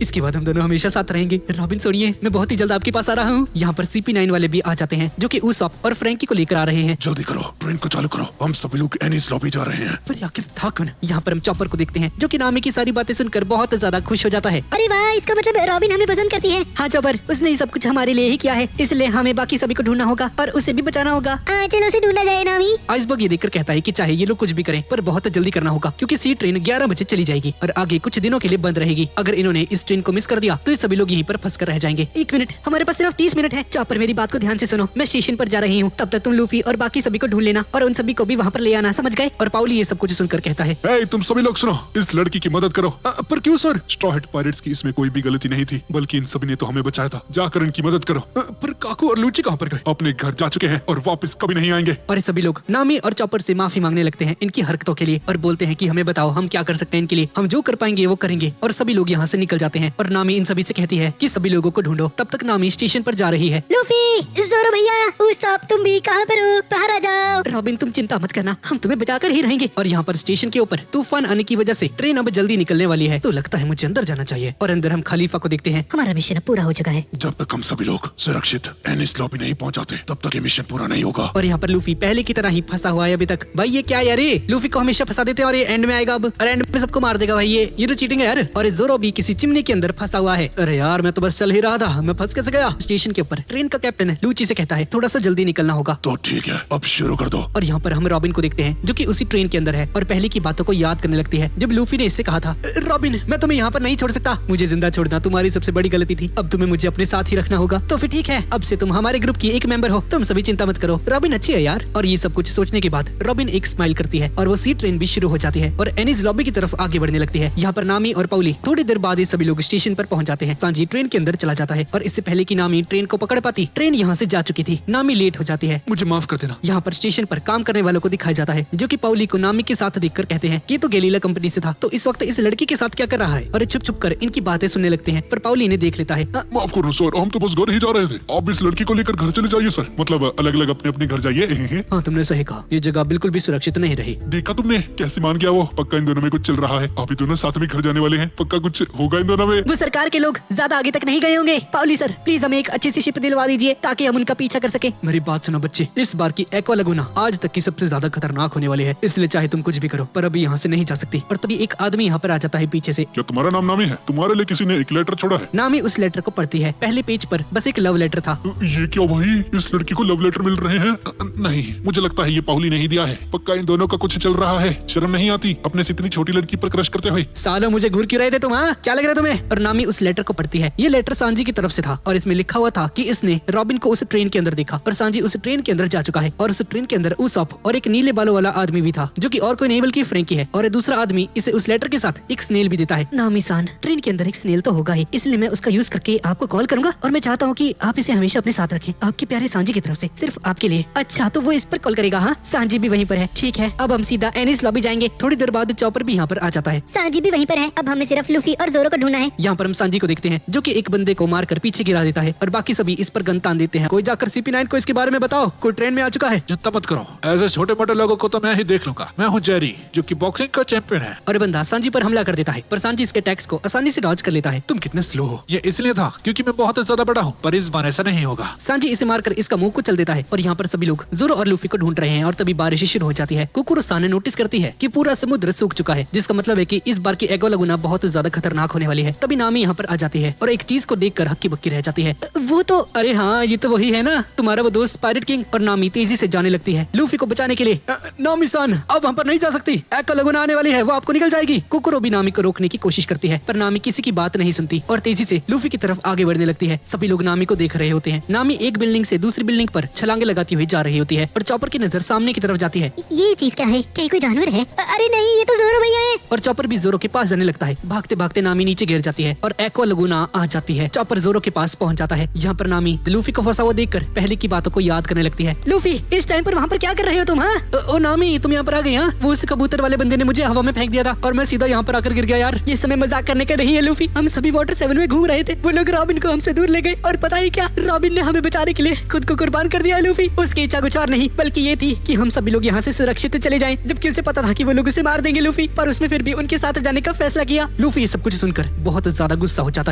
[SPEAKER 1] इसके बाद हम दोनों हमेशा साथ रहेंगे। रॉबिन सुनिए, मैं बहुत ही जल्द आपके पास आ रहा हूँ। यहाँ पर CP9 वाले भी आ जाते हैं जो कि उसॉप और फ्रैंकी को लेकर आ रहे हैं।
[SPEAKER 3] जल्दी करो, ट्रेन को चालू करो, हम सभी लोग एनिस लॉबी जा रहे हैं।
[SPEAKER 1] पर आखिर था कौन? यहाँ पर हम चॉपर को देखते हैं जो कि नामी की सारी बातें सुनकर बहुत ज्यादा खुश हो जाता है।
[SPEAKER 4] अरे वाह, इसका मतलब रॉबिन हमें पसंद करती है। हाँ चॉपर, उसने ये सब कुछ हमारे लिए ही किया है, इसलिए हमें बाकी सभी को ढूंढना होगा और उसे भी बचाना होगा। चलो उसे ढूंढा जाए नामी।
[SPEAKER 1] आइसबर्ग ये देखकर कहता है कि चाहे ये लोग कुछ भी करें पर बहुत जल्दी करना होगा क्योंकि सी ट्रेन 11 बजे चली जाएगी और आगे कुछ दिनों के लिए बंद रहेगी। अगर इन्होंने इस ट्रेन को मिस कर दिया तो ये सभी लोग यहीं पर फंस कर रह जाएंगे।
[SPEAKER 4] 1 मिनट, हमारे पास सिर्फ 30 मिनट है। चॉपर मेरी बात को ध्यान से सुनो, मैं स्टेशन पर जा रही हूँ, तब तक तुम लूफी और बाकी सभी को ढूंढ लेना और उन सभी को भी वहाँ पर ले आना, समझ गए?
[SPEAKER 1] और पाउली ये सब कुछ सुनकर कहता है,
[SPEAKER 3] ए, तुम सभी लोग सुनो, इस लड़की की मदद करो। पर क्यों सर? स्ट्रॉ हैट पायरेट्स की इसमें कोई भी गलती नहीं थी, बल्कि इन सभी ने तो हमें बचाया था। जाकर इनकी मदद करो। पर काकू और लूची कहाँ पर गए? अपने घर जा चुके हैं और वापस कभी नहीं आएंगे।
[SPEAKER 1] और ये सभी लोग नामी और चॉपर से माफी मांगने लगते हैं इनकी हरकतों के लिए और बोलते हैं कि हमें बताओ हम क्या कर सकते हैं इनके लिए, हम जो कर पाएंगे वो करेंगे। और सभी लोग यहाँ से निकल जाते हैं और नामी इन सभी से कहती है कि सभी लोगों को ढूंढो। तब तक नामी स्टेशन पर जा रही है।
[SPEAKER 4] लूफी, जोरो भैया, उसॉप, तुम भी कहाँ पर हो? बाहर आ जाओ। रॉबिन तुम चिंता मत करना, हम तुम्हें बचाकर ही रहेंगे।
[SPEAKER 1] और यहाँ पर स्टेशन के ऊपर तूफान आने की वजह से ट्रेन अब जल्दी निकलने वाली है तो लगता है मुझे अंदर जाना चाहिए। और अंदर हम खलीफा को देखते हैं।
[SPEAKER 4] हमारा मिशन पूरा हो चुका है।
[SPEAKER 3] जब तक हम सभी लोग सुरक्षित एनिस लॉबी नहीं पहुंचाते तब तक ये मिशन पूरा नहीं होगा।
[SPEAKER 1] और यहाँ पर लूफी पहले की तरह ही फंसा हुआ है अभी तक। भाई ये क्या यार, ये लूफी को हमेशा फंसा देते हैं और ये एंड में आएगा अब और एंड में सबको मार देगा भाई। ये तो चीटिंग है यार। और ये जोरो भी किसी चिमनी के अंदर फंसा हुआ है। अरे यार मैं तो बस चल ही रहा था, मैं फंस कैसे गया? स्टेशन के ऊपर ट्रेन का कैप्टन लूची से कहता है थोड़ा सा जल्दी निकलना होगा।
[SPEAKER 3] तो ठीक है, अब शुरू कर दो।
[SPEAKER 1] और यहाँ पर हम रॉबिन को देखते हैं जो कि उसी ट्रेन के अंदर है और पहले की बातों को याद करने लगती है जब लूफी ने इससे कहा था, रॉबिन मैं तुम्हें यहाँ पर नहीं छोड़ सकता, मुझे जिंदा छोड़ना तुम्हारी सबसे बड़ी गलती थी, अब तुम्हें मुझे अपने साथ ही रखना होगा। तो फिर ठीक है, अब से तुम हमारे ग्रुप की एक मेंबर हो, तुम सभी चिंता मत करो। रॉबिन अच्छी है यार। और ये सब कुछ सोचने के बाद रॉबिन एक स्माइल करती है और वो सी ट्रेन भी शुरू हो जाती है और एनिस लॉबी की तरफ आगे बढ़ने लगती है। यहाँ पर नामी और पाउली थोड़ी देर बाद ये सभी लोग स्टेशन पर पहुंच जाते हैं। सांजी ट्रेन के अंदर चला जाता है और इससे पहले कि नामी ट्रेन को पकड़ पाती ट्रेन यहाँ से जा चुकी थी। नामी लेट हो जाती है।
[SPEAKER 3] मुझे माफ कर देना।
[SPEAKER 1] यहाँ पर स्टेशन पर काम करने वालों को दिखाया जाता है जो कि पाउली को नामी के साथ देखकर कहते हैं कि तो गेलीला कंपनी से था, तो इस वक्त इस लड़की के साथ क्या कर रहा है? और छुप छुप कर इनकी बातें सुनने लगते हैं पर पाउली इन्हें देख लेता है।
[SPEAKER 2] माफ करो सर, हम तो बस घर ही जा रहे थे, आप इस लड़की को लेकर घर चले जाइए सर, मतलब अलग अलग अपने अपने घर जाइए।
[SPEAKER 1] हाँ तुमने सही कहा, ये जगह बिल्कुल भी सुरक्षित नहीं रही।
[SPEAKER 2] देखा तुमने कैसे मान गया वो? पक्का इन दोनों में कुछ चल रहा है, अभी दोनों साथ में घर जाने वाले हैं, पक्का कुछ होगा इन दोनों में।
[SPEAKER 4] वो सरकार के लोग ज्यादा आगे तक नहीं गए होंगे। पाउली सर प्लीज हमें एक अच्छी सी शिप दिलवा दीजिए ताकि हम उनका पीछा कर सके।
[SPEAKER 1] मेरी बात सुनो बच्चे, इस बार की एक्वा लगुना आज तक की सबसे ज्यादा खतरनाक होने वाली है, इसलिए चाहे तुम कुछ भी करो पर अभी यहाँ से नहीं जा सकती। और तभी एक आदमी यहाँ पर आ जाता है पीछे से।
[SPEAKER 2] क्या तुम्हारा नाम नामी है? तुम्हारे लिए किसी ने एक लेटर छोड़ा है?
[SPEAKER 1] नामी उस लेटर को पढ़ती है। पहले पेज पर बस एक लव लेटर था।
[SPEAKER 2] ये क्या भाई, इस लड़की को लव लेटर मिल रहे हैं? नहीं, मुझे लगता है ये पाउली नहीं दिया है, पक्का इन दोनों का कुछ चल रहा है। शर्म नहीं आती अपने से इतनी छोटी लड़की पर क्रश करते हुए?
[SPEAKER 1] सालों मुझे घूर क्यों रहे थे तुम? हाँ क्या लग रहा है तुम्हें? और नामी उस लेटर को पढ़ती है। ये लेटर सांजी की तरफ से था और इसमें लिखा हुआ था कि इसने रॉबिन को उस ट्रेन के अंदर देखा और सांजी उस ट्रेन के अंदर जा चुका है और उस ट्रेन के अंदर उसॉप और एक नीले बालों वाला आदमी भी था जो कि और कोई नहीं बल्कि फ्रैंकी है। और दूसरा आदमी इसे उस लेटर के साथ एक स्नेल भी देता है।
[SPEAKER 4] नामी सान, ट्रेन के अंदर एक स्नेल तो होगा ही, इसलिए मैं उसका यूज करके आपको कॉल करूंगा और मैं चाहता हूँ कि आप इसे हमेशा अपने साथ रखें, आपके प्यारे सांजी की तरफ से, सिर्फ आपके लिए। अच्छा तो वो इस पर कॉल करेगा? हाँ सांजी भी वहीं पर है। ठीक है, अब हम सीधा एनिस लॉबी जाएंगे।
[SPEAKER 1] थोड़ी देर बाद चॉपर भी यहाँ पर आ जाता है।
[SPEAKER 5] सांजी भी वहीं पर है, अब हमें सिर्फ लूफी और जोरो को ढूंढना है।
[SPEAKER 1] यहाँ पर हम सांजी को देखते हैं जो कि एक बंदे को मारकर पीछे गिरा देता है और बाकी सभी इस पर गन तान देते हैं। कोई जाकर CP9 को इसके बारे में बताओ, कोई ट्रेन में आ चुका है?
[SPEAKER 3] चिंता मत करो, ऐसे छोटे मोटे लोगों को तो मैं ही देख लूंगा। मैं हूँ जेरी जो कि बॉक्सिंग का चैंपियन है।
[SPEAKER 1] और बंदा सांजी पर हमला कर देता है पर सांजी इसके अटैक्स को आसानी से डॉज कर लेता है।
[SPEAKER 3] तुम कितने स्लो हो? ये इसलिए था क्योंकि मैं बहुत ज्यादा बड़ा हूँ, पर इस बार ऐसा नहीं होगा।
[SPEAKER 1] सांजी इसे मारकर इसका मुंह को चल देता है और यहाँ पर सभी लोग जोरो और लूफी को ढूंढ रहे हैं और तभी बारिश शुरू हो जाती है। कुकुरो-सान ने नोटिस करती है कि पूरा समुद्र सूख चुका है, जिसका मतलब है कि इस बार की एक्वा लगुना बहुत ज्यादा खतरनाक होने वाली है। तभी नामी यहाँ पर आ जाती है और एक चीज को देखकर हक्की बक्की रह जाती है। वो तो अरे हाँ ये तो वही है ना, तुम्हारा वो दोस्त पायरेट किंग। और नामी तेजी से जाने लगती है लूफी को बचाने के लिए। नामी-सान अब वहाँ पर नहीं जा सकती, एक्वा लगुना आने वाली है, वो आपको निकल जाएगी। कुकुरो भी नामी को रोकने की कोशिश करती है पर नामी किसी की बात नहीं सुनती और तेजी से लूफी की तरफ आगे बढ़ने लगती है। सभी लोग नामी को देख रहे होते हैं। नामी एक बिल्डिंग से दूसरी बिल्डिंग पर छलांगे लगाती हुई जा रही होती है और चॉपर चॉपर की नजर सामने की तरफ जाती है
[SPEAKER 5] ये चीज क्या है? क्या ये कोई जानवर है? अरे नहीं, ये तो जोरो भैया है।
[SPEAKER 1] और चॉपर भी जोरो के पास जाने लगता है। भागते भागते नामी नीचे गिर जाती है और एक्वा लगूना आ जाती है। चॉपर जोरो के पास पहुंच जाता है। यहाँ पर नामी लूफी को फंसा हुआ देखकर पहले की बातों को याद करने लगती है।
[SPEAKER 4] लूफी, इस टाइम पर वहाँ पर क्या कर रहे हो तुम? हाँ,
[SPEAKER 1] ओ नामी, तुम यहाँ पर आ गई? हाँ, वो उस कबूतर वाले बंदे ने मुझे हवा में फेंक दिया था और मैं सीधा यहाँ पर आकर गिर गया। यार,
[SPEAKER 4] ये समय मजाक करने का नहीं है लूफी। हम सभी वाटर 7 में घूम रहे थे, वो लोग रॉबिन को हमसे दूर ले गए और पता है क्या, रॉबिन ने हमें बचाने के लिए खुद को कुर्बान कर दिया लूफी। उसकी इच्छा कुछ और नहीं बल्कि ये थी कि हम सभी लोग यहाँ से सुरक्षित चले जाएं, जबकि उसे पता था कि वो लोग उसे मार देंगे लूफी, पर उसने फिर भी उनके साथ जाने का फैसला किया।
[SPEAKER 1] लूफी ये सब कुछ सुनकर बहुत ज्यादा गुस्सा हो जाता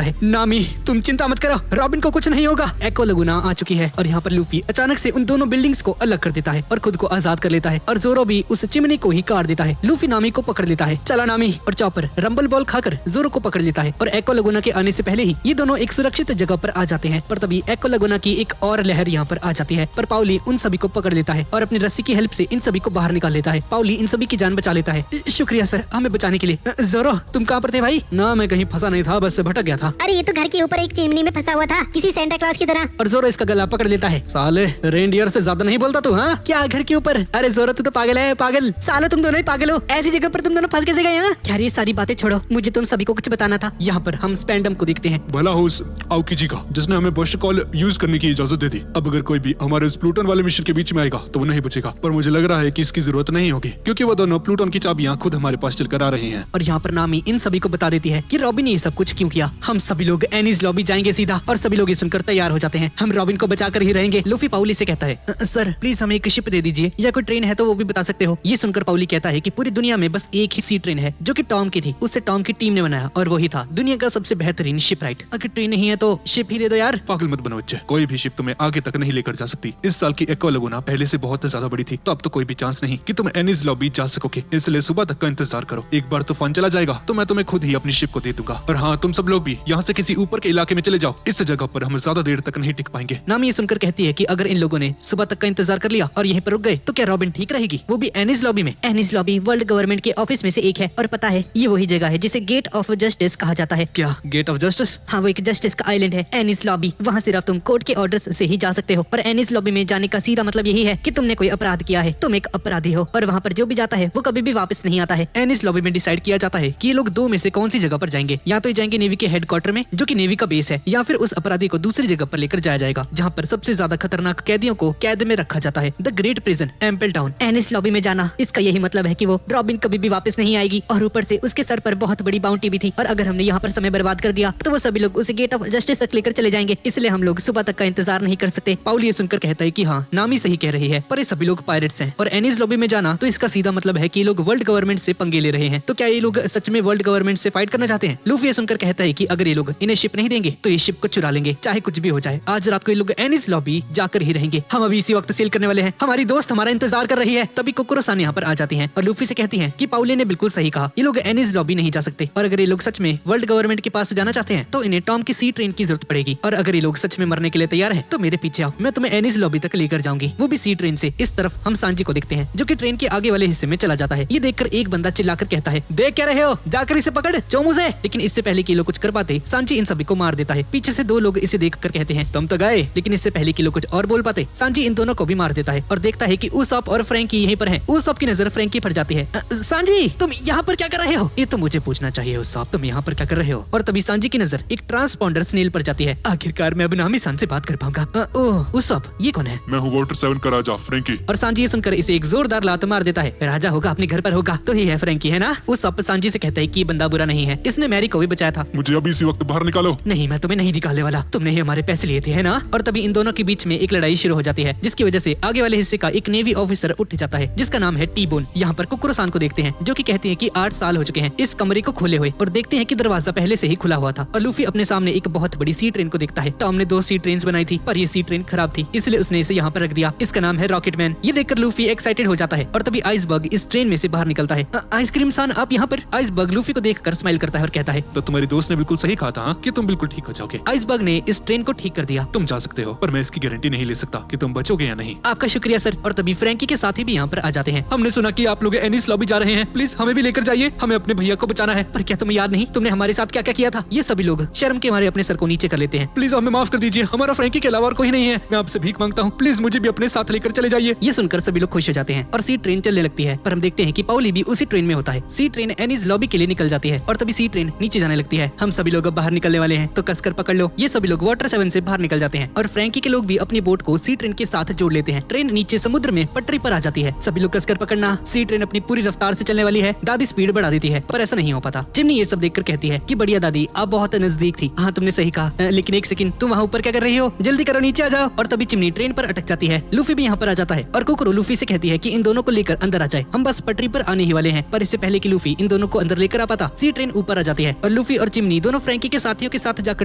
[SPEAKER 1] है। नामी, तुम चिंता मत करो, रॉबिन को कुछ नहीं होगा। एक्वा लगूना आ चुकी है और यहाँ पर लूफी अचानक से उन दोनों बिल्डिंग्स को अलग कर देता है और खुद को आजाद कर लेता है और जोरो भी उस चिमनी को ही काट देता है। लूफी नामी को पकड़ लेता है। चला नामी। और चॉपर रंबल बॉल खाकर जोरो को पकड़ लेता है और एक्वा लगूना के आने से पहले ही ये दोनों एक सुरक्षित जगह पर आ जाते हैं। पर तभी एक्वा लगूना की एक और लहर यहाँ पर आ जाती है, पर पाउली उन सभी को पकड़ लेता है और अपनी रस्सी की हेल्प से इन सभी को बाहर निकाल लेता है। पाउली इन सभी की जान बचा लेता है। शुक्रिया सर, हमें बचाने के लिए। जोरो, तुम कहाँ पर थे भाई? ना, मैं कहीं फंसा नहीं था, बस भटक गया था।
[SPEAKER 5] अरे ये तो घर के ऊपर एक चिमनी में फंसा हुआ था, किसी सेंटा क्लॉज की तरह।
[SPEAKER 1] और जोरो इसका गला पकड़ लेता है। साले, रेनडियर से ज्यादा नहीं बोलता तू? हाँ, क्या घर के ऊपर? अरे जोरो, तू तो पागल है, पागल।
[SPEAKER 4] सालो, तुम दोनों ही पागल हो। ऐसी जगह पर तुम दोनों फंस कैसे गए? यार, ये सारी बातें छोड़ो, मुझे तुम सभी को कुछ बताना था।
[SPEAKER 1] यहाँ पर हम स्पेंडम को देखते हैं।
[SPEAKER 3] भला हो उस आउकी जी का जिसने हमें बस्ट कॉल यूज करने की इजाजत दे दी। अब अगर कोई भी हमारे उस प्लूटन वाले मिशन के बीच में आएगा तो वो नहीं बचेगा, पर मुझे लग रहा है कि इसकी जरूरत नहीं होगी क्योंकि वो दोनों प्लूटन की चाबियां खुद हमारे पास चल कर आ रहे हैं।
[SPEAKER 1] और यहाँ पर नामी इन सभी को बता देती है कि रॉबिन ने ये सब कुछ क्यों किया। हम सभी लोग एनीज लॉबी जाएंगे सीधा और सभी लोग ये सुनकर तैयार हो जाते हैं। हम रॉबिन को बचाकर ही रहेंगे। लूफी पाउली से कहता है, सर प्लीज हमें एक शिप दे दीजिए या कोई ट्रेन है तो वो भी बता सकते हो। ये सुनकर पाउली कहता है कि पूरी दुनिया में बस एक ही सी ट्रेन है जो कि टॉम की थी, उससे टॉम की टीम ने बनाया और वही था दुनिया का सबसे बेहतरीन शिप राइट। अगर ट्रेन नहीं है तो शिप ही दे दो यार।
[SPEAKER 3] पागल मत बनो बच्चे, कोई भी शिप तुम्हें आगे तक नहीं लेकर जा सकती। इस साल की एक्वा लगूना पहले से बहुत ज्यादा बड़ी थी, तो अब तो कोई भी चांस नहीं कि तुम एनीज लॉबी जा सकोगे। इसलिए सुबह तक का इंतजार करो। एक बार तूफान चला जाएगा तो मैं तुम्हें खुद ही अपनी शिप को दे दूंगा। और हाँ, तुम सब लोग भी यहाँ से किसी ऊपर के इलाके में चले जाओ, इस जगह पर हम ज्यादा देर तक नहीं टिक पाएंगे।
[SPEAKER 1] नामी ये सुनकर कहती है कि अगर इन लोगों ने सुबह तक का इंतजार कर लिया और यहीं पर रुक गए तो क्या रॉबिन ठीक रहेगी, वो भी एनीज लॉबी में?
[SPEAKER 4] एनीज लॉबी वर्ल्ड गवर्नमेंट के ऑफिस में से एक है और पता है ये वही जगह है जिसे गेट ऑफ जस्टिस कहा जाता है।
[SPEAKER 1] क्या गेट ऑफ जस्टिस?
[SPEAKER 4] हाँ, वो एक जस्टिस का आइलैंड है एनीज लॉबी। वहाँ सिर्फ तुम कोर्ट के ऑर्डर्स से ही जा सकते हो और एनीज लॉबी में जाने का सीधा मतलब यही है कि तुमने कोई अपराध किया है, तुम एक अपराधी हो और वहाँ पर जो भी जाता है वो कभी भी वापस नहीं आता है।
[SPEAKER 1] एनीज लॉबी में डिसाइड किया जाता है कि ये लोग दो में से कौन सी जगह पर जाएंगे। या तो ये जाएंगे नेवी के हेडक्वार्टर में जो कि नेवी का बेस है, या फिर उस अपराधी को दूसरी जगह पर लेकर जाया जाएगा जहाँ पर सबसे ज्यादा खतरनाक कैदियों को कैद में रखा जाता है, the great prison ample town.
[SPEAKER 4] Annie's lobby में जाना, इसका यही मतलब है कि वो रॉबिन कभी भी वापस नहीं आएगी और ऊपर से उसके सर पर बहुत बड़ी बाउंटी भी थी और अगर हमने यहाँ पर समय बर्बाद कर दिया तो वो सभी लोग उसे गेट ऑफ जस्टिस तक लेकर चले जाएंगे, इसलिए हम लोग सुबह तक का इंतजार नहीं कर सकते।
[SPEAKER 1] पाउल ये सुनकर कहता है कि हाँ, नामी सही कह रही है, पर ये सभी लोग पायरेट्स हैं और एनीज लॉबी में जाना तो इसका सीधा मतलब है कि ये लोग वर्ल्ड गवर्नमेंट से पंगे ले रहे हैं। तो क्या ये लोग सच में वर्ल्ड गवर्नमेंट से फाइट करना चाहते हैं? लूफी ये सुनकर कहता है कि अगर ये लोग इन्हें शिप नहीं देंगे तो ये शिप को चुरा लेंगे, चाहे कुछ भी हो जाए। आज रात को ये लोग एनीज लॉबी जाकर ही रहेंगे। हम अभी इसी वक्त सेल करने वाले हैं, हमारी दोस्त हमारा इंतजार कर रही है। तभी कोकोरो-सान यहाँ पर आ जाती है और लूफी से कहती है कि पाउले ने बिल्कुल सही कहा, ये लोग एनीज लॉबी नहीं जा सकते और अगर ये लोग सच में वर्ल्ड गवर्नमेंट के पास जाना चाहते हैं तो इन्हें टॉम की सी ट्रेन की जरूरत पड़ेगी और अगर ये लोग सच में मरने के लिए तैयार हैं तो मेरे पीछे आओ, मैं तुम्हें एनीज लॉबी तक लेकर जाऊंगी, वो भी सी ट्रेन से। इस तरफ हम सांजी को देखते हैं जो कि ट्रेन के आगे वाले हिस्से में चला जाता है। ये देखकर एक बंदा चिल्लाकर कहता है, देख क्या रहे हो, जाकर इसे पकड़ चोमू से। लेकिन इससे पहले कि लोग कुछ कर पाते सांजी इन सभी को मार देता है। पीछे से दो लोग इसे देखकर कहते हैं, तुम तो गए। लेकिन इससे पहले कि लोग कुछ और बोल पाते सांजी इन दोनों को भी मार देता है और देखता है कि उसॉप और फ्रैंकी यहीं पर हैं। उसॉप की नजर फ्रैंकी पर जाती है। सांजी, तुम यहाँ पर क्या कर रहे हो? ये तो मुझे पूछना चाहिए उसॉप, तुम यहाँ पर क्या कर रहे हो? और तभी सांजी की नजर एक ट्रांसपॉन्डर स्नेल पर जाती है। आखिरकार मैं अब नामी सान से बात कर पाऊंगा। ओह उसॉप, ये कौन है?
[SPEAKER 2] मैं हूँ वाटर 7 का राजा फ्रैंकी।
[SPEAKER 1] और सांजी ये सुनकर इसे एक जोरदार लात मार देता है। राजा होगा अपने घर पर होगा तो ही है फ्रैंकी, है ना? उसॉप सांजी से कहता है कि बंदा बुरा नहीं है, इसने मैरी को भी बचाया था।
[SPEAKER 2] मुझे अभी इसी वक्त बाहर निकालो।
[SPEAKER 1] नहीं, मैं तुम्हें नहीं निकालने वाला, तुमने ही हमारे पैसे लिए थे, है ना? और तभी इन दोनों के बीच में एक लड़ाई शुरू हो जाती है जिसकी वजह से आगे वाले हिस्से का एक नेवी ऑफिसर उठ जाता है जिसका नाम है टी-बोन। यहाँ पर कोकोरो-सान को देखते हैं जो कि कहती है कि 8 साल हो चुके हैं इस कमरे को खोले हुए और देखते हैं कि दरवाजा पहले से ही खुला हुआ था। और लूफी अपने सामने एक बहुत बड़ी सी ट्रेन को देखता है। टॉम ने 2 सी ट्रेन बनाई थी पर ये सी ट्रेन खराब थी, इसलिए उसने इसे यहाँ पर रख दिया। इसका नाम है रॉकेटमैन। ये देखकर लूफी एक्साइटेड हो जाता है और तभी आइसबर्ग इस ट्रेन में से बाहर निकलता है। आइसक्रीम सान, आप यहाँ पर? आइसबर्ग लूफी को देखकर स्माइल करता है और कहता है,
[SPEAKER 3] तो तुम्हारी दोस्त ने बिल्कुल सही कहा था कि तुम बिल्कुल ठीक हो जाओगे।
[SPEAKER 1] आइसबर्ग ने इस ट्रेन को ठीक कर दिया।
[SPEAKER 3] तुम जा सकते हो, पर मैं इसकी गारंटी नहीं ले सकता कि तुम बचोगे या नहीं।
[SPEAKER 1] आपका शुक्रिया सर। और तभी फ्रैंकी के साथी भी यहाँ पर आ जाते हैं।
[SPEAKER 3] हमने सुना कि आप लोग एनीज लॉबी जा रहे हैं, प्लीज हमें भी लेकर जाइए, हमें अपने भैया को बचाना है।
[SPEAKER 1] पर क्या तुम्हें याद नहीं तुमने हमारे साथ क्या क्या किया था? ये सभी लोग शर्म के मारे अपने सर को नीचे कर लेते हैं।
[SPEAKER 3] प्लीज हमें माफ कर दीजिए, हमारा फ्रैंकी के अलावा और कोई नहीं है। मैं आपसे भीख मांगता हूँ, प्लीज मुझे भी अपने साथ लेकर चले चले जाइए।
[SPEAKER 1] ये सुनकर सभी लोग खुश हो जाते हैं और सी ट्रेन चलने लगती है। पर हम देखते हैं कि पाउली भी उसी ट्रेन में होता है। सी ट्रेन एनीज लॉबी के लिए निकल जाती है और तभी सी ट्रेन नीचे जाने लगती है। हम सभी लोग अब बाहर निकलने वाले हैं, तो कसकर पकड़ लो। ये सभी लोग वाटर 7 से बाहर निकल जाते हैं और फ्रैंकी के लोग भी अपनी बोट को सी ट्रेन के साथ जोड़ लेते हैं। ट्रेन नीचे समुद्र में पटरी पर आ जाती है। सभी लोग कसकर पकड़ना। सी ट्रेन अपनी पूरी रफ्तार से चलने वाली है। दादी स्पीड बढ़ा देती है पर ऐसा नहीं हो पाता। चिमनी ये सब देखकर कहती है कि बढ़िया दादी, आप बहुत नजदीक थी। हाँ तुमने सही कहा, लेकिन एक सेकंड, तुम वहाँ ऊपर क्या कर रही हो? जल्दी करो, नीचे आ जाओ। और तभी चिमनी ट्रेन पर अटक जाती है। लूफी भी यहाँ पर आ जाता है और कुकरो लूफी से कहती है कि इन दोनों को लेकर अंदर आ जाए, हम बस पटरी पर आने ही वाले हैं। पर इससे पहले कि लूफी इन दोनों को अंदर लेकर आ पाता, सी ट्रेन ऊपर आ जाती है और लूफी और चिमनी दोनों फ्रैंकी के साथियों के साथ जाकर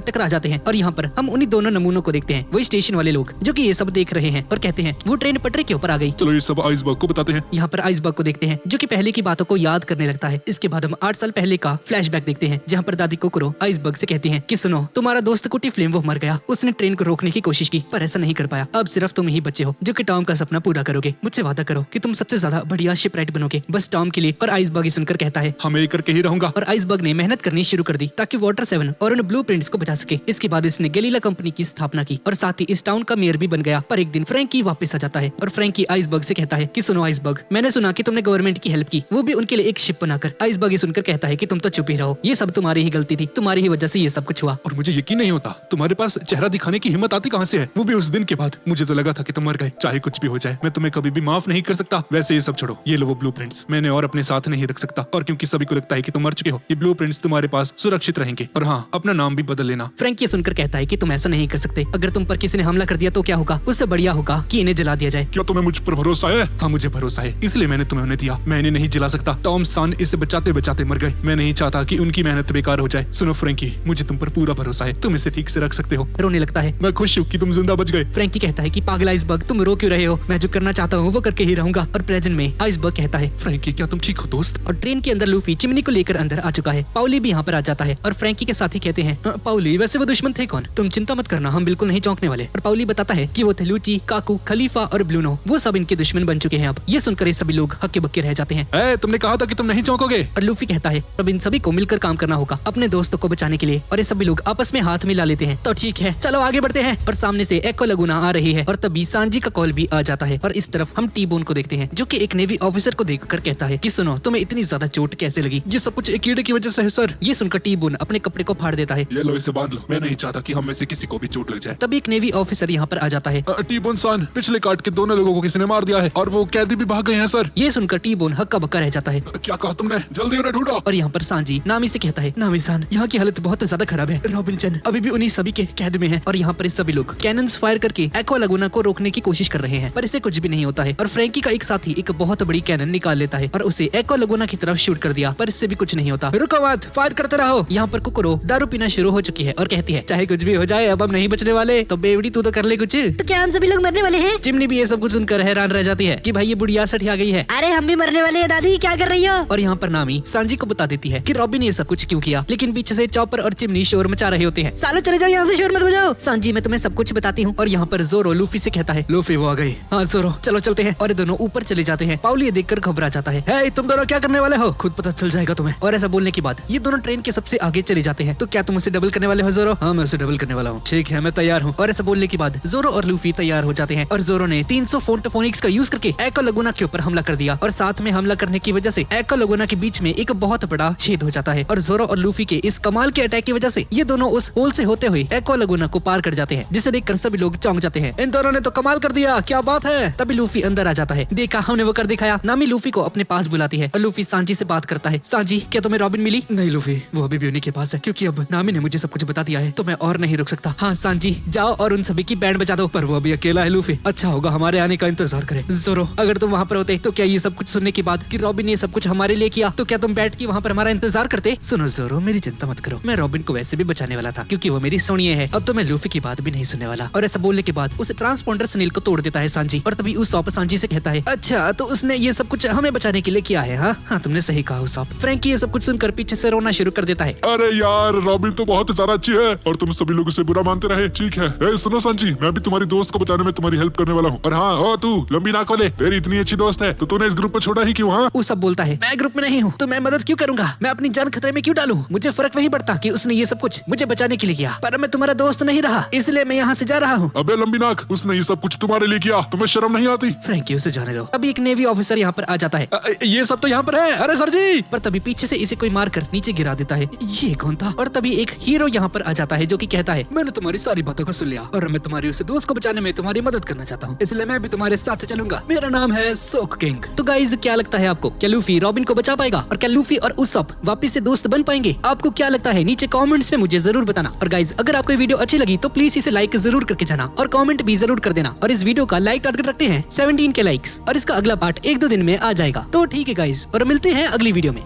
[SPEAKER 1] टकरा जाते हैं। और यहाँ पर हम उन्हीं दोनों नमूनों को देखते हैं, वही स्टेशन वाले लोग जो कि ये सब देख रहे हैं और कहते हैं वो ट्रेन पटरी के ऊपर आ गई।
[SPEAKER 3] चलो ये सब आइसबर्ग को बताते हैं।
[SPEAKER 1] यहाँ पर आइसबर्ग को देखते हैं जो कि पहले की बातों को याद करने लगता है। इसके बाद हम 8 साल पहले का फ्लैशबैक देखते हैं जहाँ पर दादी कोकरो आइसबर्ग से कहती हैं कि सुनो, तुम्हारा दोस्त कुटी फ्लेम वो मर गया। उसने ट्रेन को रोकने की कोशिश की पर ऐसा नहीं कर पाया। अब सिर्फ तुम ही बचे हो जो कि टॉम का सपना पूरा करोगे। मुझसे वादा करो कि तुम सबसे ज्यादा बढ़िया शिपराइट बनोगे, बस टॉम के लिए। और आइसबर्ग सुनकर कहता है
[SPEAKER 3] हम ये करके ही रहूंगा।
[SPEAKER 1] और आइसबर्ग ने मेहनत करनी शुरू कर दी ताकि वाटर 7 और उन ब्लूप्रिंट्स को बचा सके। इसके बाद इसने गलीला कंपनी की स्थापना की और साथ ही इस टाउन का मेयर भी बन गया। पर एक दिन फ्रैंकी वापस आ जाता है और फ्रैंकी आइसबर्ग से कहता है कि सुनो आइसबर्ग, मैंने सुना कि तुमने गवर्नमेंट की हेल्प की, वो भी उनके लिए एक शिप बनाकर। आइसबर्ग ये सुनकर कहता है कि तुम तो चुप ही रहो, ये सब तुम्हारी ही गलती थी, तुम्हारी ही वजह से ये सब कुछ हुआ।
[SPEAKER 3] और मुझे यकीन नहीं होता तुम्हारे पास चेहरा दिखाने की हिम्मत आती कहाँ से है, वो भी उस दिन के बाद। मुझे तो लगा था कि तुम मर गए। चाहे कुछ भी हो जाए मैं तुम्हें कभी भी माफ नहीं कर सकता। वैसे ये सब छोड़ो, ये लो वो ब्लूप्रिंट्स मैंने और अपने साथ नहीं रख सकता, और क्योंकि सभी को लगता है कि तुम मर चुके हो, ये ब्लूप्रिंट्स तुम्हारे पास सुरक्षित रहेंगे। और हाँ, अपना नाम भी बदल लेना।
[SPEAKER 1] फ्रैंक ये सुनकर कहता है कि तुम ऐसा नहीं कर सकते। अगर तुम पर किसी ने हमला कर दिया तो क्या होगा? उससे बढ़िया होगा कि इन्हें जला दिया जाए।
[SPEAKER 2] क्या तुम्हें मुझ पर भरोसा है?
[SPEAKER 3] हाँ मुझे भरोसा है, इसलिए मैंने तुम्हें उन्हें दिया। मैं इन्हें नहीं जला सकता। टॉम सान इसे बचाते बचाते मर गए। मैं नहीं चाहता कि उनकी मेहनत बेकार हो जाए। सुनो फ्रैंकी, मुझे तुम पर पूरा भरोसा है, तुम इसे ठीक से रख सकते हो।
[SPEAKER 1] रोने लगता है।
[SPEAKER 3] मैं खुश हूँ कि तुम जिंदा बच गए।
[SPEAKER 1] फ्रैंकी कहता है कि पागल आइसबर्ग, तुम रो क्यों रहे हो? मैं जो करना चाहता हूँ वो करके ही रहूंगा। और प्रेजेंट में आइसबर्ग कहता है
[SPEAKER 3] फ्रैंकी क्या तुम ठीक हो दोस्त?
[SPEAKER 1] और ट्रेन के अंदर लूफी चिमनी को लेकर अंदर आ चुका है। पाउली भी यहाँ पर आ जाता है और फ्रैंकी के साथी कहते हैं पाउली वैसे वो दुश्मन थे कौन? तुम चिंता मत करना, हम बिल्कुल नहीं चौंकने वाले। और पाउली बताता है कि वो थे लूची, काकू, खलीफा और ब्लूनो, वो सब इनके दुश्मन बन चुके हैं अब। ये सुनकर ये सभी लोग हक्के बक्के रह जाते हैं।
[SPEAKER 3] तुमने कहा था कि तुम नहीं चौंकोगे।
[SPEAKER 1] और लूफी कहता है अब इन सभी को मिलकर काम करना होगा अपने दोस्तों को बचाने के लिए। और ये सभी लोग आपस में हाथ मिला लेते हैं। तो ठीक है चलो आगे बढ़ते हैं। और सामने से एक्वा लगुना आ रही है और तभी सांजी का कॉल भी आ जाता है। और इस तरफ हम टी बोन को देखते हैं जो कि एक नेवी ऑफिसर को देखकर कहता है कि सुनो, तुम्हें इतनी ज्यादा चोट कैसे लगी?
[SPEAKER 3] ये सब कुछ एक कीड़े की वजह से है सर।
[SPEAKER 1] ये सुनकर टी बोन अपने कपड़े को फाड़ देता है।
[SPEAKER 3] ये लो इसे बांध लो, मैं नहीं चाहता कि हम में से किसी को भी चोट लग जाए।
[SPEAKER 1] तभी एक नेवी ऑफिसर यहाँ पर आ जाता है।
[SPEAKER 3] टी-बोन सान, पिछले काट के दोनों लोगों को किसी ने मार दिया है और वो कैदी भी भाग गए हैं सर।
[SPEAKER 1] ये सुनकर टी बोन हक्का बक्का रह जाता है।
[SPEAKER 3] क्या कहा तुमने? जल्दी उन्हें ढूंढो।
[SPEAKER 1] और यहाँ पर सांजी नामी से कहता है नामी सान, यहाँ की हालत बहुत ज्यादा खराब है। रॉबिनसन अभी भी उन्हीं सभी के कैद में है। और यहाँ पर सभी लोग कैनन्स फायर करके एक्वा लगुना को रोकने की कोशिश कर रहे हैं पर इसे कुछ भी नहीं होता है। और फ्रैंकी का एक साथी एक बहुत बड़ी कैनन निकाल लेता है और उसे एक्वा लगुना की तरफ शूट कर दिया पर इससे भी कुछ नहीं होता। रुको मत, फायर करते रहो। यहाँ पर कुकरो दारू पीना शुरू हो चुकी है और कहती है चाहे कुछ भी हो जाए अब हम नहीं बचने वाले। तो बेवड़ी तू तो कर ले कुछ।
[SPEAKER 5] तो क्या हम सभी लोग मरने वाले हैं?
[SPEAKER 1] चिमनी भी ये सब कुछ सुनकर हैरान रह जाती है कि भाई ये बुढ़िया सठी आ गई है।
[SPEAKER 5] अरे हम भी मरने वाले हैं दादी, क्या कर रही हो?
[SPEAKER 1] और यहाँ पर नामी सांजी को बता देती है कि रॉबिन ने ये सब कुछ क्यों किया, लेकिन पीछे से चॉपर और चिमनी शोर मचा रहे होते हैं।
[SPEAKER 5] सालो चले जाओ यहाँ से, शोर मत बजाओ।
[SPEAKER 1] सांजी मैं तुम्हें सब कुछ बताती हूँ। और यहाँ पर जोरो लूफी से कहता है लूफी वो आ गई। हाँ जोरो चलो चलते हैं। और ये दोनों ऊपर चले जाते हैं। पाउली ये देखकर घबरा जाता है। हे तुम दोनों क्या करने वाले हो? खुद पता चल जाएगा तुम्हें। और ऐसा बोलने के बाद ये दोनों ट्रेन के सबसे आगे चले जाते हैं। तो क्या तुम उसे डबल करने वाले हो जोरो? हाँ मैं उसे डबल करने वाला हूँ। ठीक है मैं तैयार हूँ। और ऐसा बोलने के बाद जोरो और लूफी तैयार हो जाते हैं। और जोरो ने 300 फोटोफोनिक्स का यूज करके एक्वा लगुना के ऊपर हमला कर दिया। और साथ में हमला करने की वजह से एक्वा लगुना के बीच में एक बहुत बड़ा छेद हो जाता है। और जोरो और लूफी के इस कमाल के अटैक की वजह से ये दोनों उस होल से होते हुए एक्वा लगुना को पार कर जाते हैं, जिसे देखकर सभी लोग चौंक जाते हैं। इन दोनों ने तो कमाल कर दिया, क्या बात है। तभी लूफी अंदर आ जाता है। देखा हमने वो कर दिखाया। नामी लूफी को अपने पास बुलाती है और लूफी सांजी से बात करता है। सांजी क्या तुम्हें रॉबिन मिली? नहीं लूफी, वो अभी भी उन्हीं के पास है क्योंकि अब नामी ने मुझे सब कुछ बता दिया है तो मैं और नहीं रुक सकता। हाँ सांजी जाओ और उन सभी की बैंड बजा दो। पर वो अभी अकेला है लूफी, अच्छा होगा हमारे आने का इंतजार करे। जोरो अगर तुम वहाँ पर होते तो क्या ये सब कुछ सुनने के बाद कि रॉबिन ने सब कुछ हमारे लिए किया तो क्या तुम बैठ के वहाँ पर हमारा इंतजार करते? सुनो जोरो मेरी चिंता मत करो, मैं रॉबिन को वैसे भी बचाने वाला था क्योंकि वो मेरी सोनिए है। अब तो मैं लूफी की बात भी नहीं सुनने वाला। और ऐसा बोलने के बाद उस ट्रांसपोंडर सनील को तोड़ देता है सांजी। और तभी उस सांजी से कहता है अच्छा तो उसने ये सब कुछ हमें बचाने के लिए किया है। हाँ तुमने सही कहा उस। फ्रैंकी ये सब कुछ सुनकर पीछे से रोना शुरू कर देता है।
[SPEAKER 2] अरे यार रॉबिन तो बहुत ज्यादा अच्छी है और तुम सभी लोग उसे बुरा मानते रहे। ठीक है सुनो सांजी, मैं भी तुम्हारी दोस्त को बचाने में तुम्हारी हेल्प करने वाला हूँ। और हाँ ओ तू लंबी नाक वाले, तेरी इतनी अच्छी दोस्त है तो तूने इस ग्रुप को छोड़ा ही क्यों? हाँ
[SPEAKER 1] वो सब बोलता है मैं ग्रुप में नहीं हूँ तो मैं मदद क्यों करूंगा, मैं अपनी जान खतरे में क्यों डालूं? मुझे फर्क नहीं पड़ता कि उसने ये सब कुछ मुझे बचाने के लिए किया, पर मैं तुम्हारा दोस्त नहीं रहा इसलिए मैं यहाँ से जा रहा हूँ।
[SPEAKER 2] अबे लंबी नाक, उसने ये सब कुछ तुम्हारे लिए किया तो
[SPEAKER 3] तुम्हें शर्म नहीं आती?
[SPEAKER 1] फ्रैंकी उसे जाने दो। अभी एक नेवी ऑफिसर यहाँ पर आ जाता है।
[SPEAKER 3] ये सब तो यहाँ पर है। अरे सर जी।
[SPEAKER 1] पर तभी पीछे से इसे कोई मारकर नीचे गिरा देता है। ये कौन था? और तभी एक हीरो यहाँ पर आ जाता है जो कि कहता है, मैंने तुम्हारी सारी बातों को सुन लिया और मैं तुम्हारे उस दोस्त को बचाने में तुम्हारी मदद करना चाहता हूँ, इसलिए मैं भी तुम्हारे साथ चलूंगा। मेरा नाम है सोक किंग। तो गाइज क्या लगता है आपको, क्या लूफी रॉबिन को बचा पाएगा और क्या लूफी और उसप वापस से दोस्त बन पाएंगे? आपको क्या लगता है नीचे कमेंट्स में मुझे जरूर बताना। और गाइज अगर आपको वीडियो अच्छी लगी तो प्लीज इसे लाइक जरूर करके जाना और कमेंट भी जरूर कर देना। और इस वीडियो का लाइक टारगेट रखते हैं 17 के लाइक्स और इसका अगला पार्ट 1-2 दिन में आ जाएगा। तो ठीक है गाइज, और मिलते हैं अगली वीडियो में।